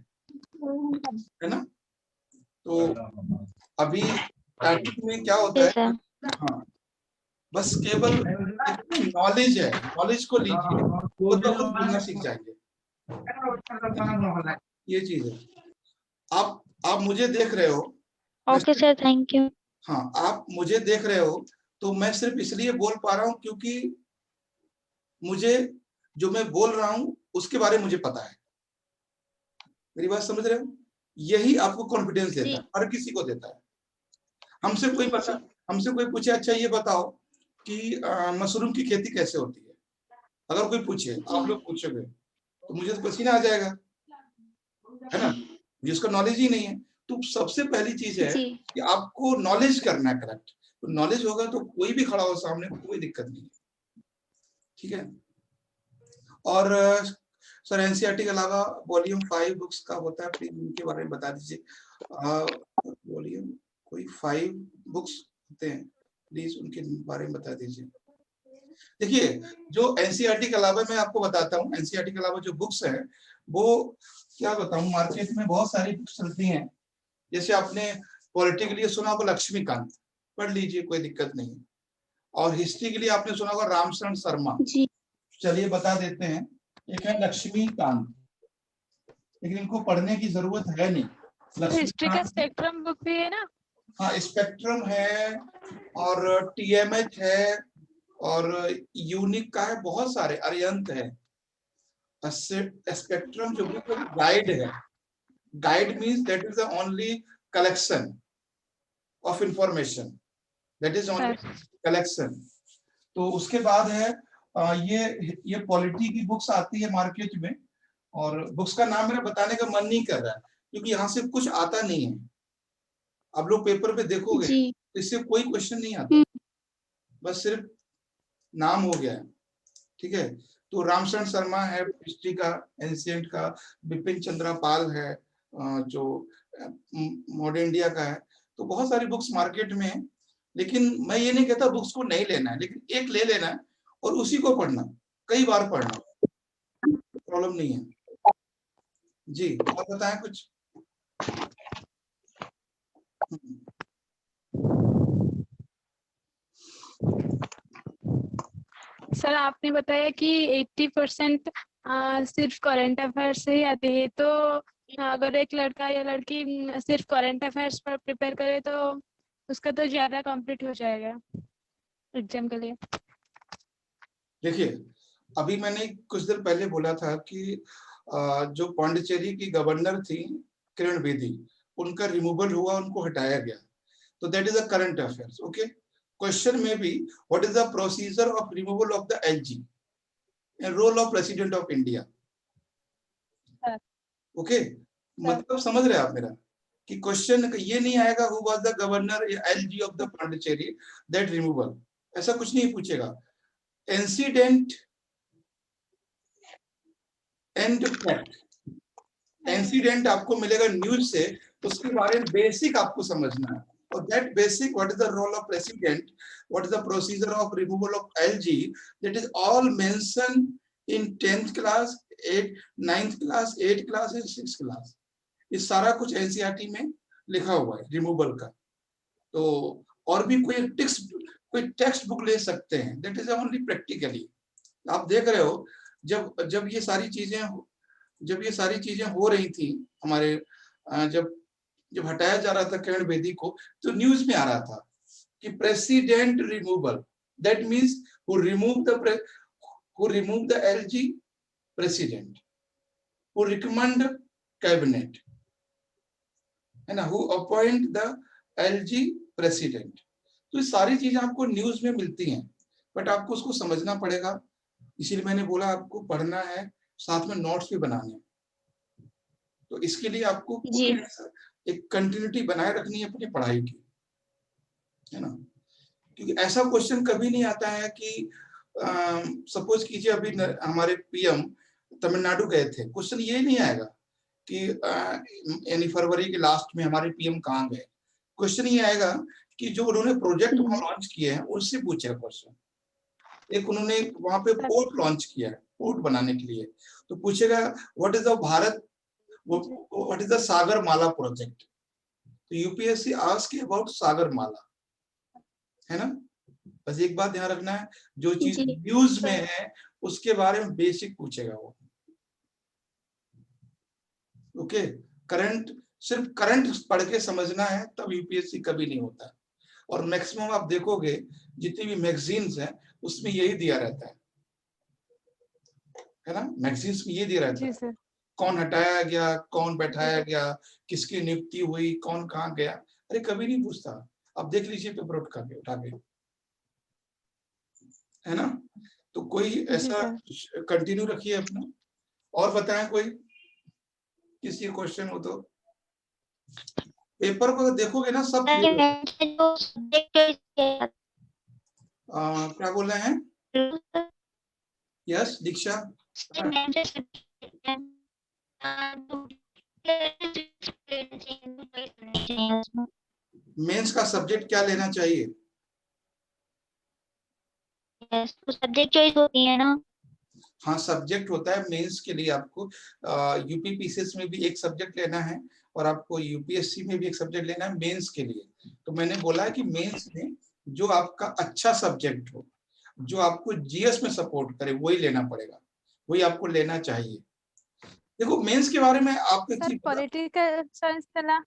Speaker 1: ना। तो अभी स्टार्टिंग में क्या होता है, हाँ, बस केवल नॉलेज है, नॉलेज को लीजिए, वो तो खुद बोलना सीख जाएंगे। ये चीज है। आप मुझे देख रहे हो।
Speaker 7: Okay sir, thank you.
Speaker 1: हाँ, आप मुझे देख रहे हो, तो मैं सिर्फ इसलिए बोल पा रहा हूँ क्योंकि मुझे जो मैं बोल रहा हूँ उसके बारे में मुझे पता है। मेरी बात समझ रहे हो? यही आपको कॉन्फिडेंस देता है, हर किसी को देता है। हमसे कोई पूछे, अच्छा ये बताओ कि मशरूम की खेती कैसे होती है, अगर कोई पूछे, आप लोग पूछोगे, तो मुझे तो पसीना आ जाएगा, है ना, जिसका नॉलेज ही नहीं है। तो सबसे पहली चीज है कि आपको नॉलेज करना है करेक्ट। तो नॉलेज होगा तो कोई भी खड़ा हो सामने, कोई दिक्कत नहीं है, ठीक है। और सर एनसीईआरटी के अलावा वॉल्यूम 5 बुक्स का होता है, प्लीज उनके बारे में बता दीजिए। वॉल्यूम कोई 5 बुक्स होते हैं, प्लीज उनके बारे में बता दीजिए। देखिए, जो एनसीईआरटी के अलावा मैं आपको बताता हूँ, एनसीईआरटी के अलावा जो बुक्स है, वो क्या बताऊं, मार्केट में बहुत सारी बुक्स चलती हैं। जैसे आपने पॉलिटी के लिए सुना होगा लक्ष्मीकांत, पढ़ लीजिए, कोई दिक्कत नहीं है। और हिस्ट्री के लिए आपने सुना होगा रामशरण शर्मा, चलिए बता देते हैं। एक है लक्ष्मीकांत, लेकिन इनको पढ़ने की जरूरत है नहीं।
Speaker 4: हिस्ट्री का स्पेक्ट्रम बुक भी है ना?
Speaker 1: हाँ, स्पेक्ट्रम है, और टीएमएच है, और यूनिक का है, बहुत सारे, अरिहंत है। स्पेक्ट्रम जो बुक गाइड है, guide means that is the only collection of information, that is only collection. तो उसके बाद है ये पॉलिटी की बुक्स आती है मार्केट में, और बुक्स का नाम मेरा बताने का मन नहीं कर रहा है क्योंकि यहाँ से कुछ आता नहीं है। आप लोग पेपर पे देखोगे तो इससे कोई क्वेश्चन नहीं आता, बस सिर्फ नाम हो गया है, ठीक है। तो रामशरण शर्मा है हिस्ट्री का, एंशिएंट का, बिपिन चंद्रा पाल है जो मॉडर्न इंडिया का है। तो बहुत सारी बुक्स मार्केट में है, लेकिन मैं ये नहीं कहता बुक्स को नहीं लेना है, लेकिन एक ले लेना है और उसी को पढ़ना, कई बार पढ़ना, प्रॉब्लम नहीं है जी। और बताएं कुछ।
Speaker 4: सर आपने बताया कि 80% सिर्फ करंट अफेयर्स से ही आते हैं, तो अगर एक लड़का या लड़की सिर्फ करंट अफेयर्स पर प्रिपेयर करे तो उसका तो ज्यादा कंप्लीट हो जाएगा एग्जाम के लिए।
Speaker 1: देखिए, अभी मैंने कुछ देर पहले बोला था कि जो पांडिचेरी की गवर्नर थी किरण बेदी, उनका रिमूवल हुआ, उनको हटाया गया। तो that is a current affairs. Okay, question में भी what is the procedure of removal of the LG and role of president of India. Okay, मतलब समझ रहे आप मेरा कि क्वेश्चन ये नहीं आएगा who was the governor LG of the Pondicherry that removal, ऐसा कुछ नहीं पूछेगा। इंसिडेंट एंड फैक्ट, इंसिडेंट आपको मिलेगा न्यूज से, उसके बारे में बेसिक आपको समझना है। और that basic, what is the role of president, what is the procedure of removal of LG, that is all mention in 10th class, 9th class, 8th class and 6th class. ये सारा कुछ NCERT में लिखा हुआ है removal का। तो और भी कोई टेक्स्ट बुक ले सकते हैं, दैट इज ओनली प्रैक्टिकली। आप देख रहे हो जब ये सारी चीजें हो रही थी हमारे, जब हटाया जा रहा था किरण बेदी को, तो न्यूज में आ रहा था कि president removal, that means who remove the LG president, who recommend cabinet, है ना, who appoint the LG president. तो ये सारी चीजें आपको न्यूज में मिलती हैं, बट आपको उसको समझना पड़ेगा। इसीलिए मैंने बोला आपको पढ़ना है, साथ में नोट्स भी बनाने हैं। तो इसके लिए आपको एक कंटिन्यूटी बनाए रखनी है अपनी पढ़ाई की, है ना, क्योंकि ऐसा क्वेश्चन कभी नहीं आता है कि सपोज कीजिए अभी हमारे पीएम तमिलनाडु गए थे, क्वेश्चन ये नहीं आएगा कि यानी फरवरी के लास्ट में हमारे पीएम कहाँ गए। क्वेश्चन ये आएगा कि जो उन्होंने प्रोजेक्ट वहां लॉन्च किए हैं उनसे पूछेगा क्वेश्चन। एक उन्होंने वहां पे पोर्ट लॉन्च किया है, पोर्ट बनाने के लिए, तो पूछेगा what is the Sagar Mala project. तो यूपीएससी आस्क अबाउट सागर माला, है ना। बस एक बात ध्यान रखना है, जो चीज न्यूज में है उसके बारे में बेसिक पूछेगा वो। ओके, सिर्फ करंट पढ़ के समझना है, तब यूपीएससी कभी नहीं होता। और मैक्सिमम आप देखोगे जितनी भी मैगजीन्स हैं उसमें यही दिया रहता है ना, मैगजीन्स में ये दिया रहता है, कौन हटाया गया, कौन बैठाया गया, किसकी नियुक्ति हुई, कौन कहाँ गया। अरे कभी नहीं पूछता, आप देख लीजिए पेपर उठा के, है ना। तो कोई ऐसा कंटिन्यू रखिए अपना। और बताएं कोई किसी क्वेश्चन हो तो। पेपर को देखोगे ना सब क्या बोल रहे हैं? यस दीक्षा, मेंस का सब्जेक्ट क्या लेना चाहिए?
Speaker 7: तो सब्जेक्ट चॉइस होती है ना।
Speaker 1: हाँ सब्जेक्ट होता है मेंस के लिए। आपको यूपीपीसीएस में भी एक सब्जेक्ट लेना है और आपको यूपीएससी में भी एक सब्जेक्ट लेना है मेंस के लिए। तो मैंने बोला है कि मेंस में जो आपका अच्छा सब्जेक्ट हो, जो आपको जीएस में सपोर्ट करे, वही लेना पड़ेगा, वही आपको लेना चाहिए। देखो मेंस के बारे में आपको एक चीज,
Speaker 4: पॉलिटिकल साइंस चला,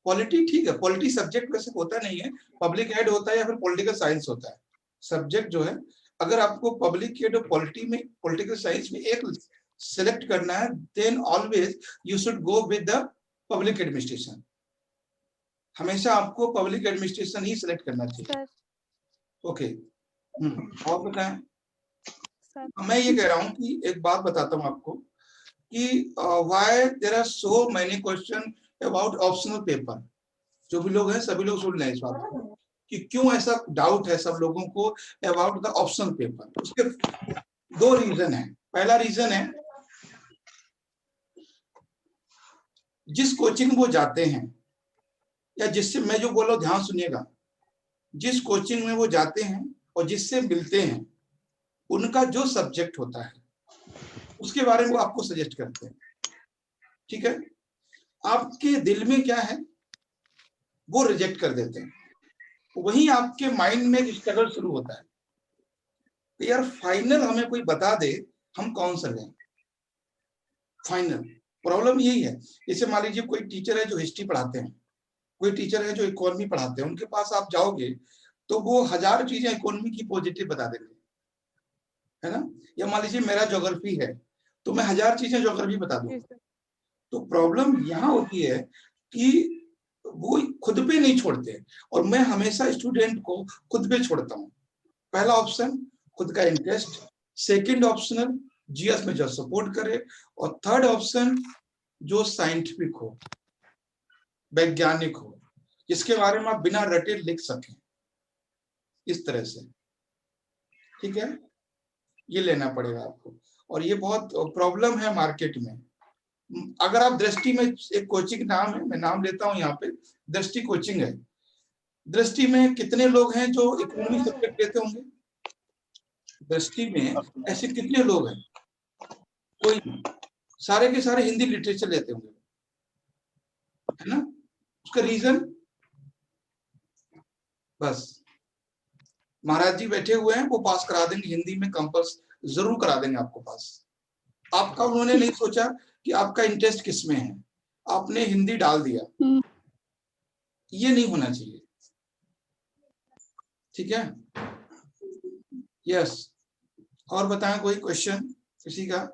Speaker 1: पॉलिटी ठीक है, पॉलिटी सब्जेक्ट वैसे होता नहीं है, पब्लिक एड होता है या फिर पॉलिटिकल साइंस होता है सब्जेक्ट जो है। अगर आपको पब्लिक एड और पॉलिटी में, पॉलिटिकल साइंस में एक सिलेक्ट करना है, then always you should go with the public administration. हमेशा आपको पब्लिक एडमिनिस्ट्रेशन ही सिलेक्ट करना चाहिए। ओके, और बताएं। मैं ये कह रहा हूँ कि एक बात बताता हूँ आपको कि why there are so many question about optional paper. जो भी लोग हैं सभी लोग सुन लें इस बात को कि क्यों ऐसा डाउट है सब लोगों को अबाउट द ऑप्शनल पेपर। उसके दो रीजन है। पहला रीजन है, जिस कोचिंग वो जाते हैं या जिससे, मैं जो बोल रहा हूं ध्यान सुनिएगा, जिस कोचिंग में वो जाते हैं और जिससे मिलते हैं, उनका जो सब्जेक्ट होता है उसके बारे में वो आपको सजेस्ट करते हैं। ठीक है, आपके दिल में क्या है वो रिजेक्ट कर देते हैं, वही आपके माइंड में एक स्ट्रगल शुरू होता है तो यार फाइनल हमें कोई बता दे हम कौन सा लें। फाइनल प्रॉब्लम यही है। जैसे मान लीजिए कोई टीचर है जो हिस्ट्री पढ़ाते हैं, कोई टीचर है जो इकोनॉमी पढ़ाते हैं, उनके पास आप जाओगे तो वो 1000 चीजें इकोनॉमी की पॉजिटिव बता देंगे, है ना। या मान लीजिए मेरा ज्योग्राफी है तो मैं 1000 चीजें ज्योग्राफी बता दूं। तो प्रॉब्लम यहाँ होती है कि वो खुद पे नहीं छोड़ते, और मैं हमेशा स्टूडेंट को खुद पे छोड़ता हूँ। पहला ऑप्शन खुद का इंटरेस्ट, सेकंड ऑप्शनल जीएस में जो सपोर्ट करे, और थर्ड ऑप्शन जो साइंटिफिक हो, वैज्ञानिक हो, जिसके बारे में आप बिना रटे लिख सकें, इस तरह से। ठीक है, ये लेना पड़ेगा आपको। और ये बहुत प्रॉब्लम है मार्केट में। अगर आप दृष्टि में, एक कोचिंग नाम है, मैं नाम लेता हूं यहाँ पे, दृष्टि कोचिंग है। दृष्टि में कितने लोग हैं जो इकोनॉमिक सब्जेक्ट लेते होंगे? दृष्टि में ऐसे कितने लोग हैं? कोई नहीं। सारे के सारे हिंदी लिटरेचर लेते होंगे, है ना। उसका रीजन बस महाराज जी बैठे हुए हैं, वो पास करा देंगे, हिंदी में कंपल्स जरूर करा देंगे आपको पास। आपका उन्होंने नहीं सोचा कि आपका इंटरेस्ट किस में है, आपने हिंदी डाल दिया। ये नहीं होना चाहिए। ठीक है, यस। और बताएं कोई क्वेश्चन किसी का?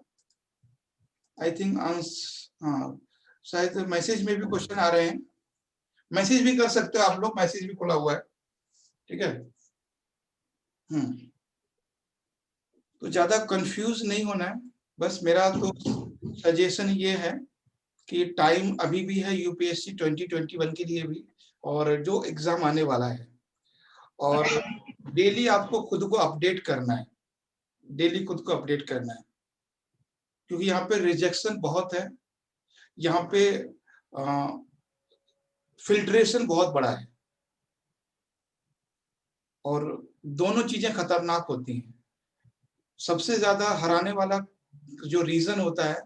Speaker 1: आई थिंक हाँ, शायद मैसेज में भी क्वेश्चन आ रहे हैं। मैसेज भी कर सकते हो आप लोग, मैसेज भी खुला हुआ है। ठीक है। तो ज्यादा कंफ्यूज नहीं होना है। बस मेरा तो सजेशन ये है कि टाइम अभी भी है यूपीएससी 2021 के लिए भी, और जो एग्जाम आने वाला है, और डेली आपको खुद को अपडेट करना है, डेली खुद को अपडेट करना है, क्योंकि यहाँ पे रिजेक्शन बहुत है, यहाँ पे फिल्ट्रेशन बहुत बड़ा है, और दोनों चीजें खतरनाक होती हैं। सबसे ज्यादा हराने वाला जो रीजन होता है,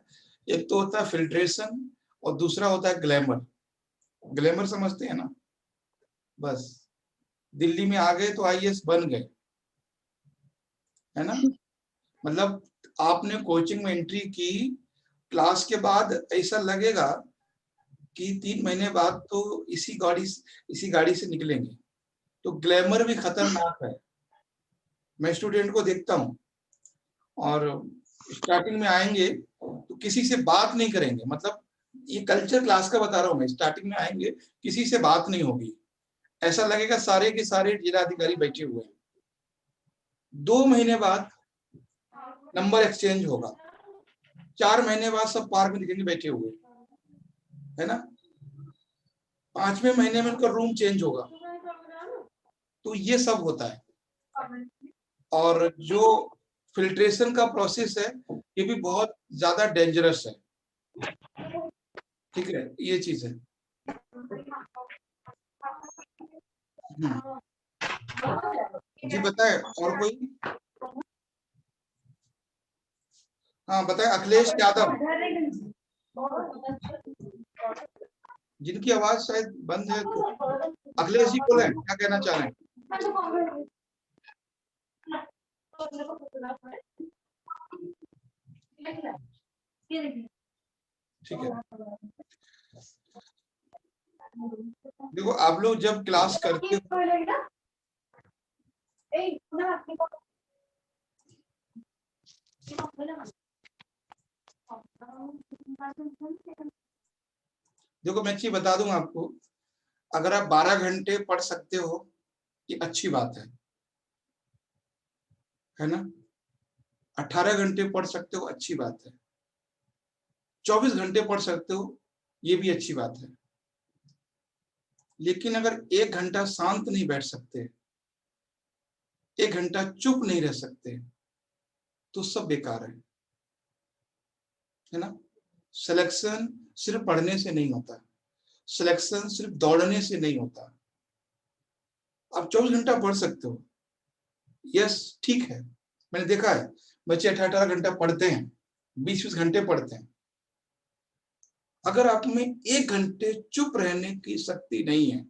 Speaker 1: एक तो होता है फिल्ट्रेशन, और दूसरा होता है ग्लैमर। ग्लैमर समझते हैं ना? बस दिल्ली में आ गए तो आईएएस बन गए, है ना। मतलब आपने कोचिंग में एंट्री की, क्लास के बाद ऐसा लगेगा कि 3 महीने बाद तो इसी गाड़ी से निकलेंगे। तो ग्लैमर भी खतरनाक है। मैं स्टूडेंट को देखता हूँ, और स्टार्टिंग में आएंगे तो किसी से बात नहीं करेंगे, मतलब ये कल्चर क्लास का बता रहा हूँ मैं। स्टार्टिंग में आएंगे, किसी से बात नहीं होगी, ऐसा लगेगा सारे के सारे जिलाधिकारी बैठे हुए हैं। 2 महीने बाद नंबर एक्सचेंज होगा, 4 महीने बाद सब पार्क में दिखेंगे बैठे हुए, है ना। 5वें महीने में उनका रूम चेंज होगा। तो ये सब होता है। और जो फिल्ट्रेशन का प्रोसेस है, ये भी बहुत ज्यादा डेंजरस है। ठीक है, ये चीज है। जी बताए और कोई? हाँ बताए। अखिलेश यादव, जिनकी आवाज शायद बंद है, तो अखिलेश जी बोले, क्या कहना चाह रहे हैं? ठीक है, देखो आप लोग जब क्लास करते हो, देखो मैं चीज बता दूं आपको, अगर आप 12 घंटे पढ़ सकते हो, ये अच्छी बात है ना। 18 घंटे पढ़ सकते हो, अच्छी बात है। 24 घंटे पढ़ सकते हो, ये भी अच्छी बात है। लेकिन अगर 1 घंटा शांत नहीं बैठ सकते, 1 घंटा चुप नहीं रह सकते, तो सब बेकार है ना। सिलेक्शन सिर्फ पढ़ने से नहीं होता, सिलेक्शन सिर्फ दौड़ने से नहीं होता। आप 24 घंटा पढ़ सकते हो, यस ठीक है, मैंने देखा है बच्चे 18 घंटा पढ़ते हैं, 20 घंटे पढ़ते हैं। अगर आप में 1 घंटे चुप रहने की शक्ति नहीं है,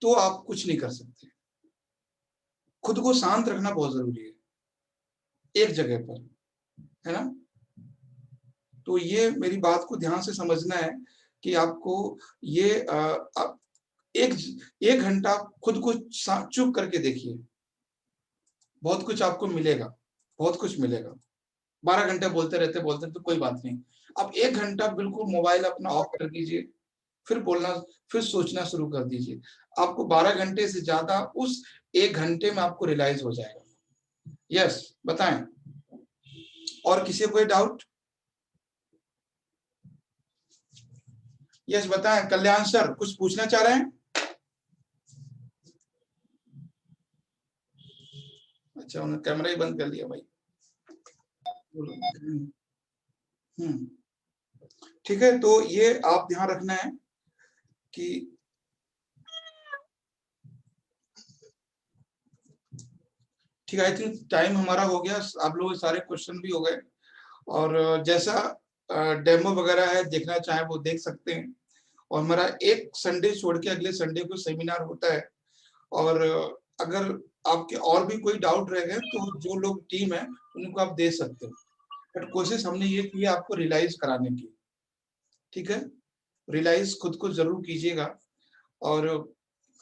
Speaker 1: तो आप कुछ नहीं कर सकते। खुद को शांत रखना बहुत जरूरी है एक जगह पर, है ना। तो ये मेरी बात को ध्यान से समझना है कि आपको ये एक घंटा खुद को चुप करके देखिए, बहुत कुछ आपको मिलेगा, बहुत कुछ मिलेगा। 12 घंटे बोलते रहते तो कोई बात नहीं, आप 1 घंटा बिल्कुल मोबाइल अपना ऑफ कर दीजिए, फिर बोलना, फिर सोचना शुरू कर दीजिए। आपको 12 घंटे से ज्यादा उस 1 घंटे में आपको रियलाइज हो जाएगा। यस, बताएं। और किसी कोई डाउट? यस बताएं। कल्याण सर कुछ पूछना चाह रहे हैं? अच्छा, उन्होंने कैमरा ही बंद कर लिया भाई। ठीक है, तो ये आप ध्यान रखना है कि ठीक है, आई थिंक टाइम हमारा हो गया, आप लोगों के सारे क्वेश्चन भी हो गए, और जैसा डेमो वगैरह है देखना चाहे वो देख सकते हैं। और हमारा एक संडे छोड़ के अगले संडे को सेमिनार होता है, और अगर आपके और भी कोई डाउट रह गए तो जो लोग टीम है उनको आप दे सकते हो, बट कोशिश हमने ये की है आपको रियलाइज कराने की। ठीक है, रियलाइज खुद को जरूर कीजिएगा और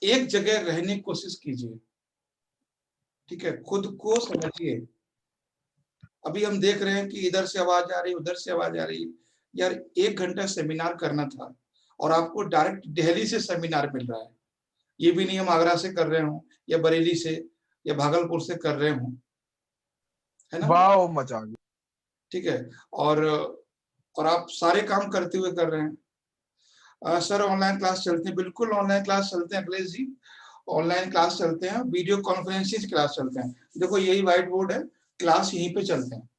Speaker 1: एक जगह रहने की कोशिश कीजिए। ठीक है, खुद को समझिए। अभी हम देख रहे हैं कि इधर से आवाज आ रही, उधर से आवाज आ रही। यार 1 घंटा सेमिनार करना था और आपको डायरेक्ट दिल्ली से सेमिनार मिल रहा है, ये भी नहीं हम आगरा से कर रहे हो या बरेली से या भागलपुर से कर रहे हो, है ना?
Speaker 8: वाह, मजा आ गया।
Speaker 1: ठीक है, और आप सारे काम करते हुए कर रहे हैं। सर ऑनलाइन क्लास चलते हैं, बिल्कुल ऑनलाइन क्लास चलते हैं अखिलेश जी, ऑनलाइन क्लास चलते हैं, वीडियो कॉन्फ्रेंसिंग क्लास चलते हैं। देखो यही व्हाइट बोर्ड है, क्लास यहीं पे चलते हैं,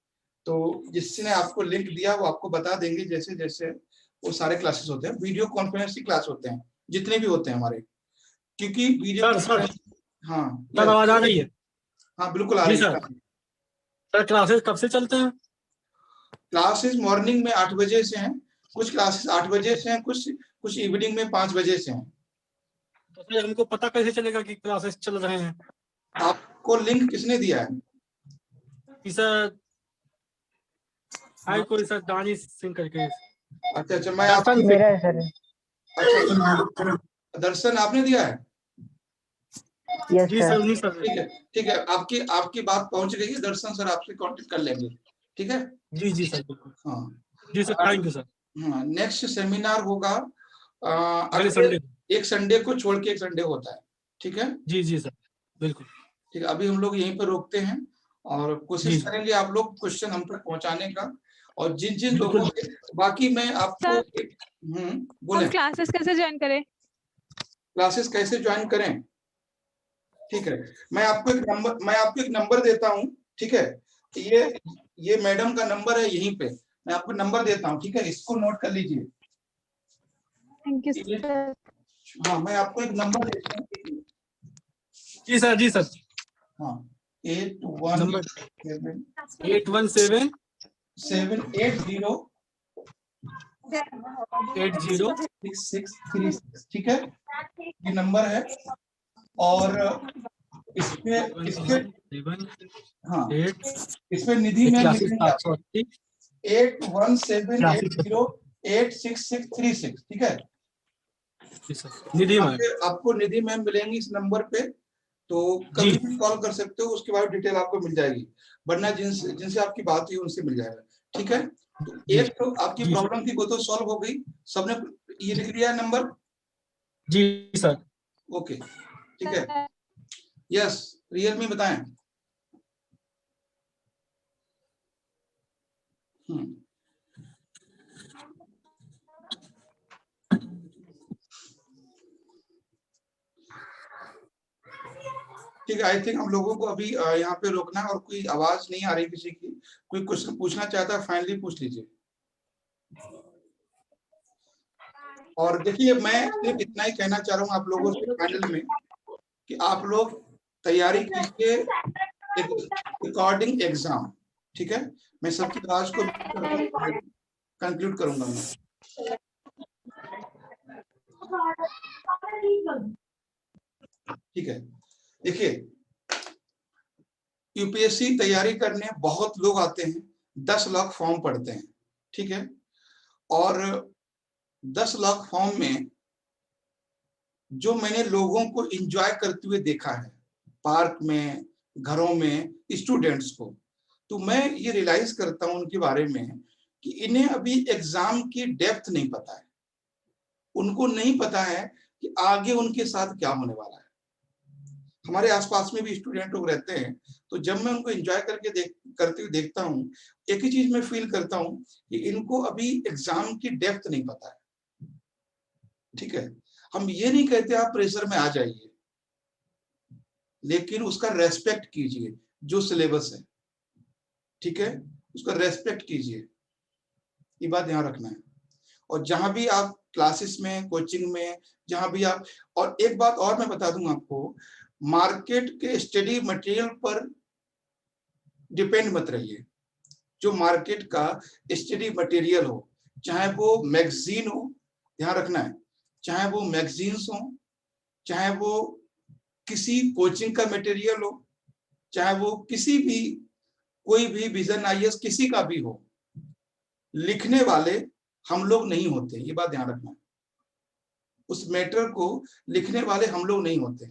Speaker 1: तो जिसने आपको लिंक दिया वो आपको बता देंगे जैसे जैसे वो सारे क्लासेस होते हैं, वीडियो कॉन्फ्रेंसिंग क्लास होते हैं जितने भी होते हैं हमारे, क्योंकि वीडियो
Speaker 9: सर
Speaker 1: हाँ
Speaker 9: सर आवाज आ रही है?
Speaker 1: हाँ बिल्कुल आ
Speaker 9: जी
Speaker 1: रही है।
Speaker 9: सर क्लासेस कब से चलते हैं?
Speaker 1: क्लासेस मॉर्निंग में 8 बजे से हैं, कुछ क्लासेस 8 बजे से हैं, कुछ इवनिंग में 5 बजे से हैं।
Speaker 9: तो फिर हमको पता कैसे चलेगा कि क्लासेस चल रहे हैं?
Speaker 1: आपको लिंक किसने दिया है?
Speaker 9: कि सर हाय कोई सर दानिश सिंह करके।
Speaker 1: अच्छा अच्छा, मैं आपको
Speaker 5: मेरा है सर।
Speaker 1: अच्छा दर्शन आपने दिया है?
Speaker 9: जी सर, नहीं सर।
Speaker 1: ठीक है, आपकी बात पहुंच गई है, दर्शन सर आपसे कांटेक्ट कर लेंगे। ठीक है
Speaker 9: जी जी सर, बिल्कुल।
Speaker 1: हाँ
Speaker 9: जी सर, थैंक यू सर।
Speaker 1: हाँ, नेक्स्ट सेमिनार होगा
Speaker 9: अगले
Speaker 1: अगले
Speaker 9: संडे।
Speaker 1: एक संडे को छोड़ के एक संडे होता है। ठीक है
Speaker 9: जी जी सर, बिल्कुल।
Speaker 1: ठीक है, अभी हम लोग यहीं पर रोकते हैं और कोशिश करेंगे आप लोग क्वेश्चन हम तक पहुंचाने का, और जिन जिन लोगों के बाकी मैं आपको बोले
Speaker 4: हम क्लासेस कैसे ज्वाइन करें?
Speaker 1: क्लासेस कैसे ज्वाइन करें? ठीक है, मैं आपको एक नंबर देता हूं। ठीक है, ये मैडम का नंबर है, यहीं पे मैं आपको नंबर देता हूं। ठीक है, इसको नोट कर लीजिए।
Speaker 4: Thank you sir.
Speaker 1: हाँ, मैं आपको एक नंबर देता हूं।
Speaker 9: जी सर, जी सर।
Speaker 1: हाँ, 817
Speaker 9: 817
Speaker 1: 780 6636। ठीक है, ये नंबर है, और इसमें हाँ इसमें निधि मैम मिलेंगे 8178086636। ठीक है,
Speaker 9: निधि मैम
Speaker 1: आपको निधि मैम मिलेंगी इस नंबर पे, तो कभी भी कॉल कर सकते हो, उसके बाद डिटेल आपको मिल जाएगी, वरना जिनसे आपकी बात हुई उनसे मिल जाएगा। ठीक है, तो एक तो आपकी प्रॉब्लम थी वो तो सॉल्व हो गई, सबने ये लिख लिया नंबर?
Speaker 9: जी सर।
Speaker 1: ओके ठीक है, यस रियल में बताएं। ठीक है, आई थिंक हम लोगों को अभी यहाँ पे रोकना है, और कोई आवाज नहीं आ रही किसी की, कोई क्वेश्चन पूछना चाहता है फाइनली पूछ लीजिए। और देखिए, मैं सिर्फ इतना ही कहना चाह रहा हूँ आप लोगों से फाइनल में, कि आप लोग तैयारी कीजिए अकॉर्डिंग एग्जाम। ठीक है, मैं सबकी आज को कंक्लूड करूंगा मैं। ठीक है, देखिए यूपीएससी तैयारी करने बहुत लोग आते हैं, 10 लाख फॉर्म पढ़ते हैं। ठीक है, और 10 लाख फॉर्म में जो मैंने लोगों को एंजॉय करते हुए देखा है, पार्क में, घरों में, स्टूडेंट्स को, तो मैं ये रियलाइज करता हूँ उनके बारे में कि इन्हें अभी एग्जाम की डेप्थ नहीं पता है, उनको नहीं पता है कि आगे उनके साथ क्या होने वाला है। हमारे आसपास में भी स्टूडेंट लोग रहते हैं, तो जब मैं उनको एंजॉय करते हुए देखता हूँ, एक ही चीज मैं फील करता हूँ कि इनको अभी एग्जाम की डेप्थ नहीं पता है। ठीक है, हम ये नहीं कहते आप प्रेशर में आ जाइए, लेकिन उसका रेस्पेक्ट कीजिए जो सिलेबस है। ठीक है, उसका रेस्पेक्ट कीजिए, ये बात ध्यान रखना है। और जहां भी आप क्लासेस में, कोचिंग में, जहां भी आप, और एक बात और मैं बता दूं आपको, मार्केट के स्टडी मटेरियल पर डिपेंड मत रहिए। जो मार्केट का स्टडी मटेरियल हो, चाहे वो मैगजीन हो, ध्यान रखना है, चाहे वो मैगजीन्स हो, चाहे वो किसी कोचिंग का मटेरियल हो, चाहे वो किसी भी, कोई भी विजन आईएएस किसी का भी हो, लिखने वाले हम लोग नहीं होते, ये बात ध्यान रखना है। उस मैटर को लिखने वाले हम लोग नहीं होते।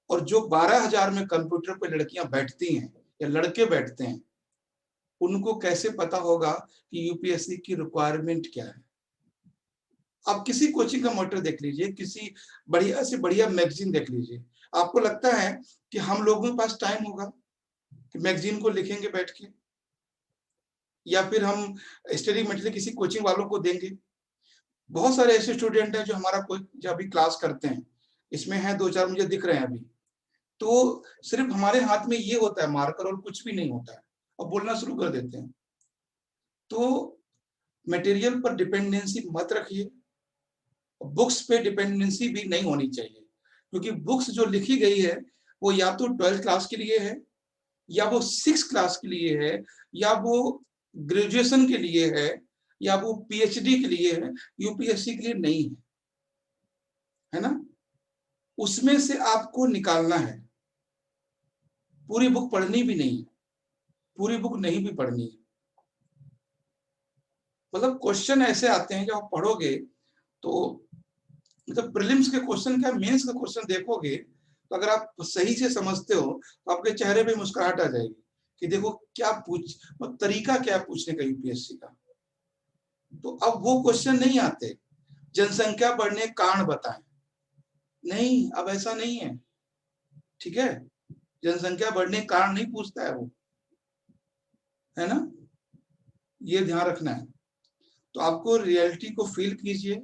Speaker 1: और जो 12,000 में कंप्यूटर पे लड़कियां बैठती हैं या लड़के बैठते हैं, उनको कैसे पता होगा कि यूपीएससी की रिक्वायरमेंट क्या है। आप किसी कोचिंग का मैटर देख लीजिए, किसी बढ़िया से बढ़िया मैगजीन देख लीजिए, आपको लगता है कि हम लोगों के पास टाइम होगा कि मैगजीन को लिखेंगे बैठ के, या फिर हम स्टडी मटेरियल किसी कोचिंग वालों को देंगे। बहुत सारे ऐसे स्टूडेंट हैं जो हमारा जो अभी क्लास करते हैं, इसमें है 2-4 मुझे दिख रहे हैं अभी, तो सिर्फ हमारे हाथ में ये होता है मार्कर और कुछ भी नहीं होता है, और बोलना शुरू कर देते हैं। तो मटेरियल पर डिपेंडेंसी मत रखिए, बुक्स पे डिपेंडेंसी भी नहीं होनी चाहिए, क्योंकि बुक्स जो लिखी गई है वो या तो 12th क्लास के लिए है, या वो 6th क्लास के लिए है, या वो ग्रेजुएशन के लिए है, या वो पीएचडी के लिए है, यूपीएससी के लिए नहीं है, है ना। उसमें से आपको निकालना है, पूरी बुक पढ़नी भी नहीं है, पूरी बुक नहीं भी पढ़नी है। मतलब क्वेश्चन ऐसे आते हैं, जब आप पढ़ोगे तो मतलब प्रीलिम्स के क्वेश्चन क्या, मेंस का क्वेश्चन देखोगे तो अगर आप सही से समझते हो तो आपके चेहरे पे मुस्कुराहट आ जाएगी कि देखो क्या तरीका क्या पूछने का यूपीएससी का। तो अब वो क्वेश्चन नहीं आते, जनसंख्या बढ़ने कारण बताएं, नहीं, अब ऐसा नहीं है। ठीक है, जनसंख्या बढ़ने के कारण नहीं पूछता है वो, है ना, ये ध्यान रखना है। तो आपको रियलिटी को फील कीजिए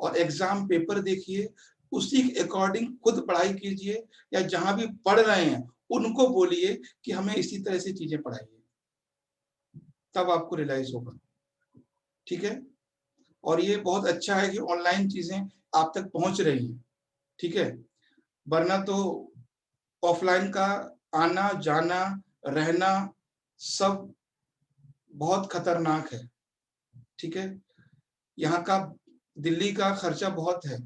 Speaker 1: और एग्जाम पेपर देखिए, उसी के अकॉर्डिंग खुद पढ़ाई कीजिए, या जहां भी पढ़ रहे हैं उनको बोलिए कि हमें इसी तरह से चीजें पढ़ाइए, तब आपको रियलाइज होगा। ठीक है, और ये बहुत अच्छा है कि ऑनलाइन चीजें आप तक पहुंच रही हैं। ठीक है, वरना तो ऑफलाइन का आना जाना रहना सब बहुत खतरनाक है। ठीक है, यहाँ का दिल्ली का खर्चा बहुत है,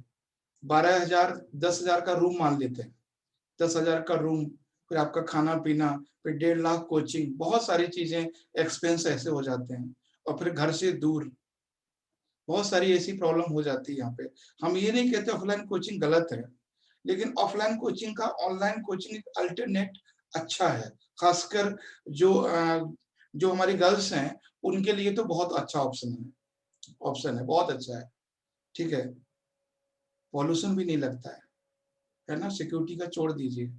Speaker 1: 12,000 10,000 का रूम मान लेते हैं, 10,000 का रूम, फिर आपका खाना पीना, फिर 1.5 लाख कोचिंग, बहुत सारी चीजें एक्सपेंस ऐसे हो जाते हैं, और फिर घर से दूर, बहुत सारी ऐसी प्रॉब्लम हो जाती है यहाँ पे। हम ये नहीं कहते ऑफलाइन कोचिंग गलत है, लेकिन ऑफलाइन कोचिंग का ऑनलाइन कोचिंग एक अल्टरनेट अच्छा है, खासकर जो हमारी गर्ल्स हैं उनके लिए तो बहुत अच्छा ऑप्शन है, बहुत अच्छा है। ठीक है, पॉल्यूशन भी नहीं लगता है ना, सिक्योरिटी का छोड़ दीजिए।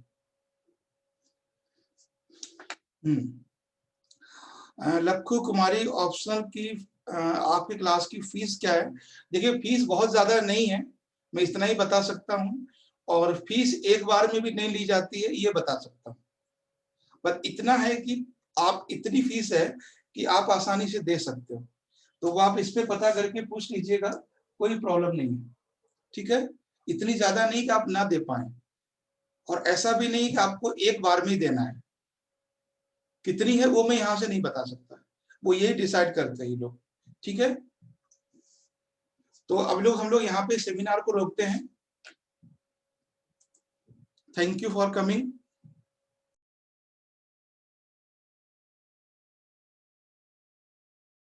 Speaker 1: लक्खू कुमारी ऑप्शनल की आपकी क्लास की फीस क्या है? देखिए, फीस बहुत ज्यादा नहीं है, मैं इतना ही बता सकता हूँ, और फीस एक बार में भी नहीं ली जाती है, ये बता सकता हूँ। पर इतना है कि आप, इतनी फीस है कि आप आसानी से दे सकते हो, तो वो आप इस पे पता करके पूछ लीजिएगा, कोई प्रॉब्लम नहीं है। ठीक है, इतनी ज्यादा नहीं कि आप ना दे पाए, और ऐसा भी नहीं कि आपको एक बार में ही देना है। कितनी है वो मैं यहाँ से नहीं बता सकता, वो यही डिसाइड करते हैं ये लोग। ठीक है, तो अब हम लोग यहाँ पे सेमिनार को रोकते हैं। Thank you for coming.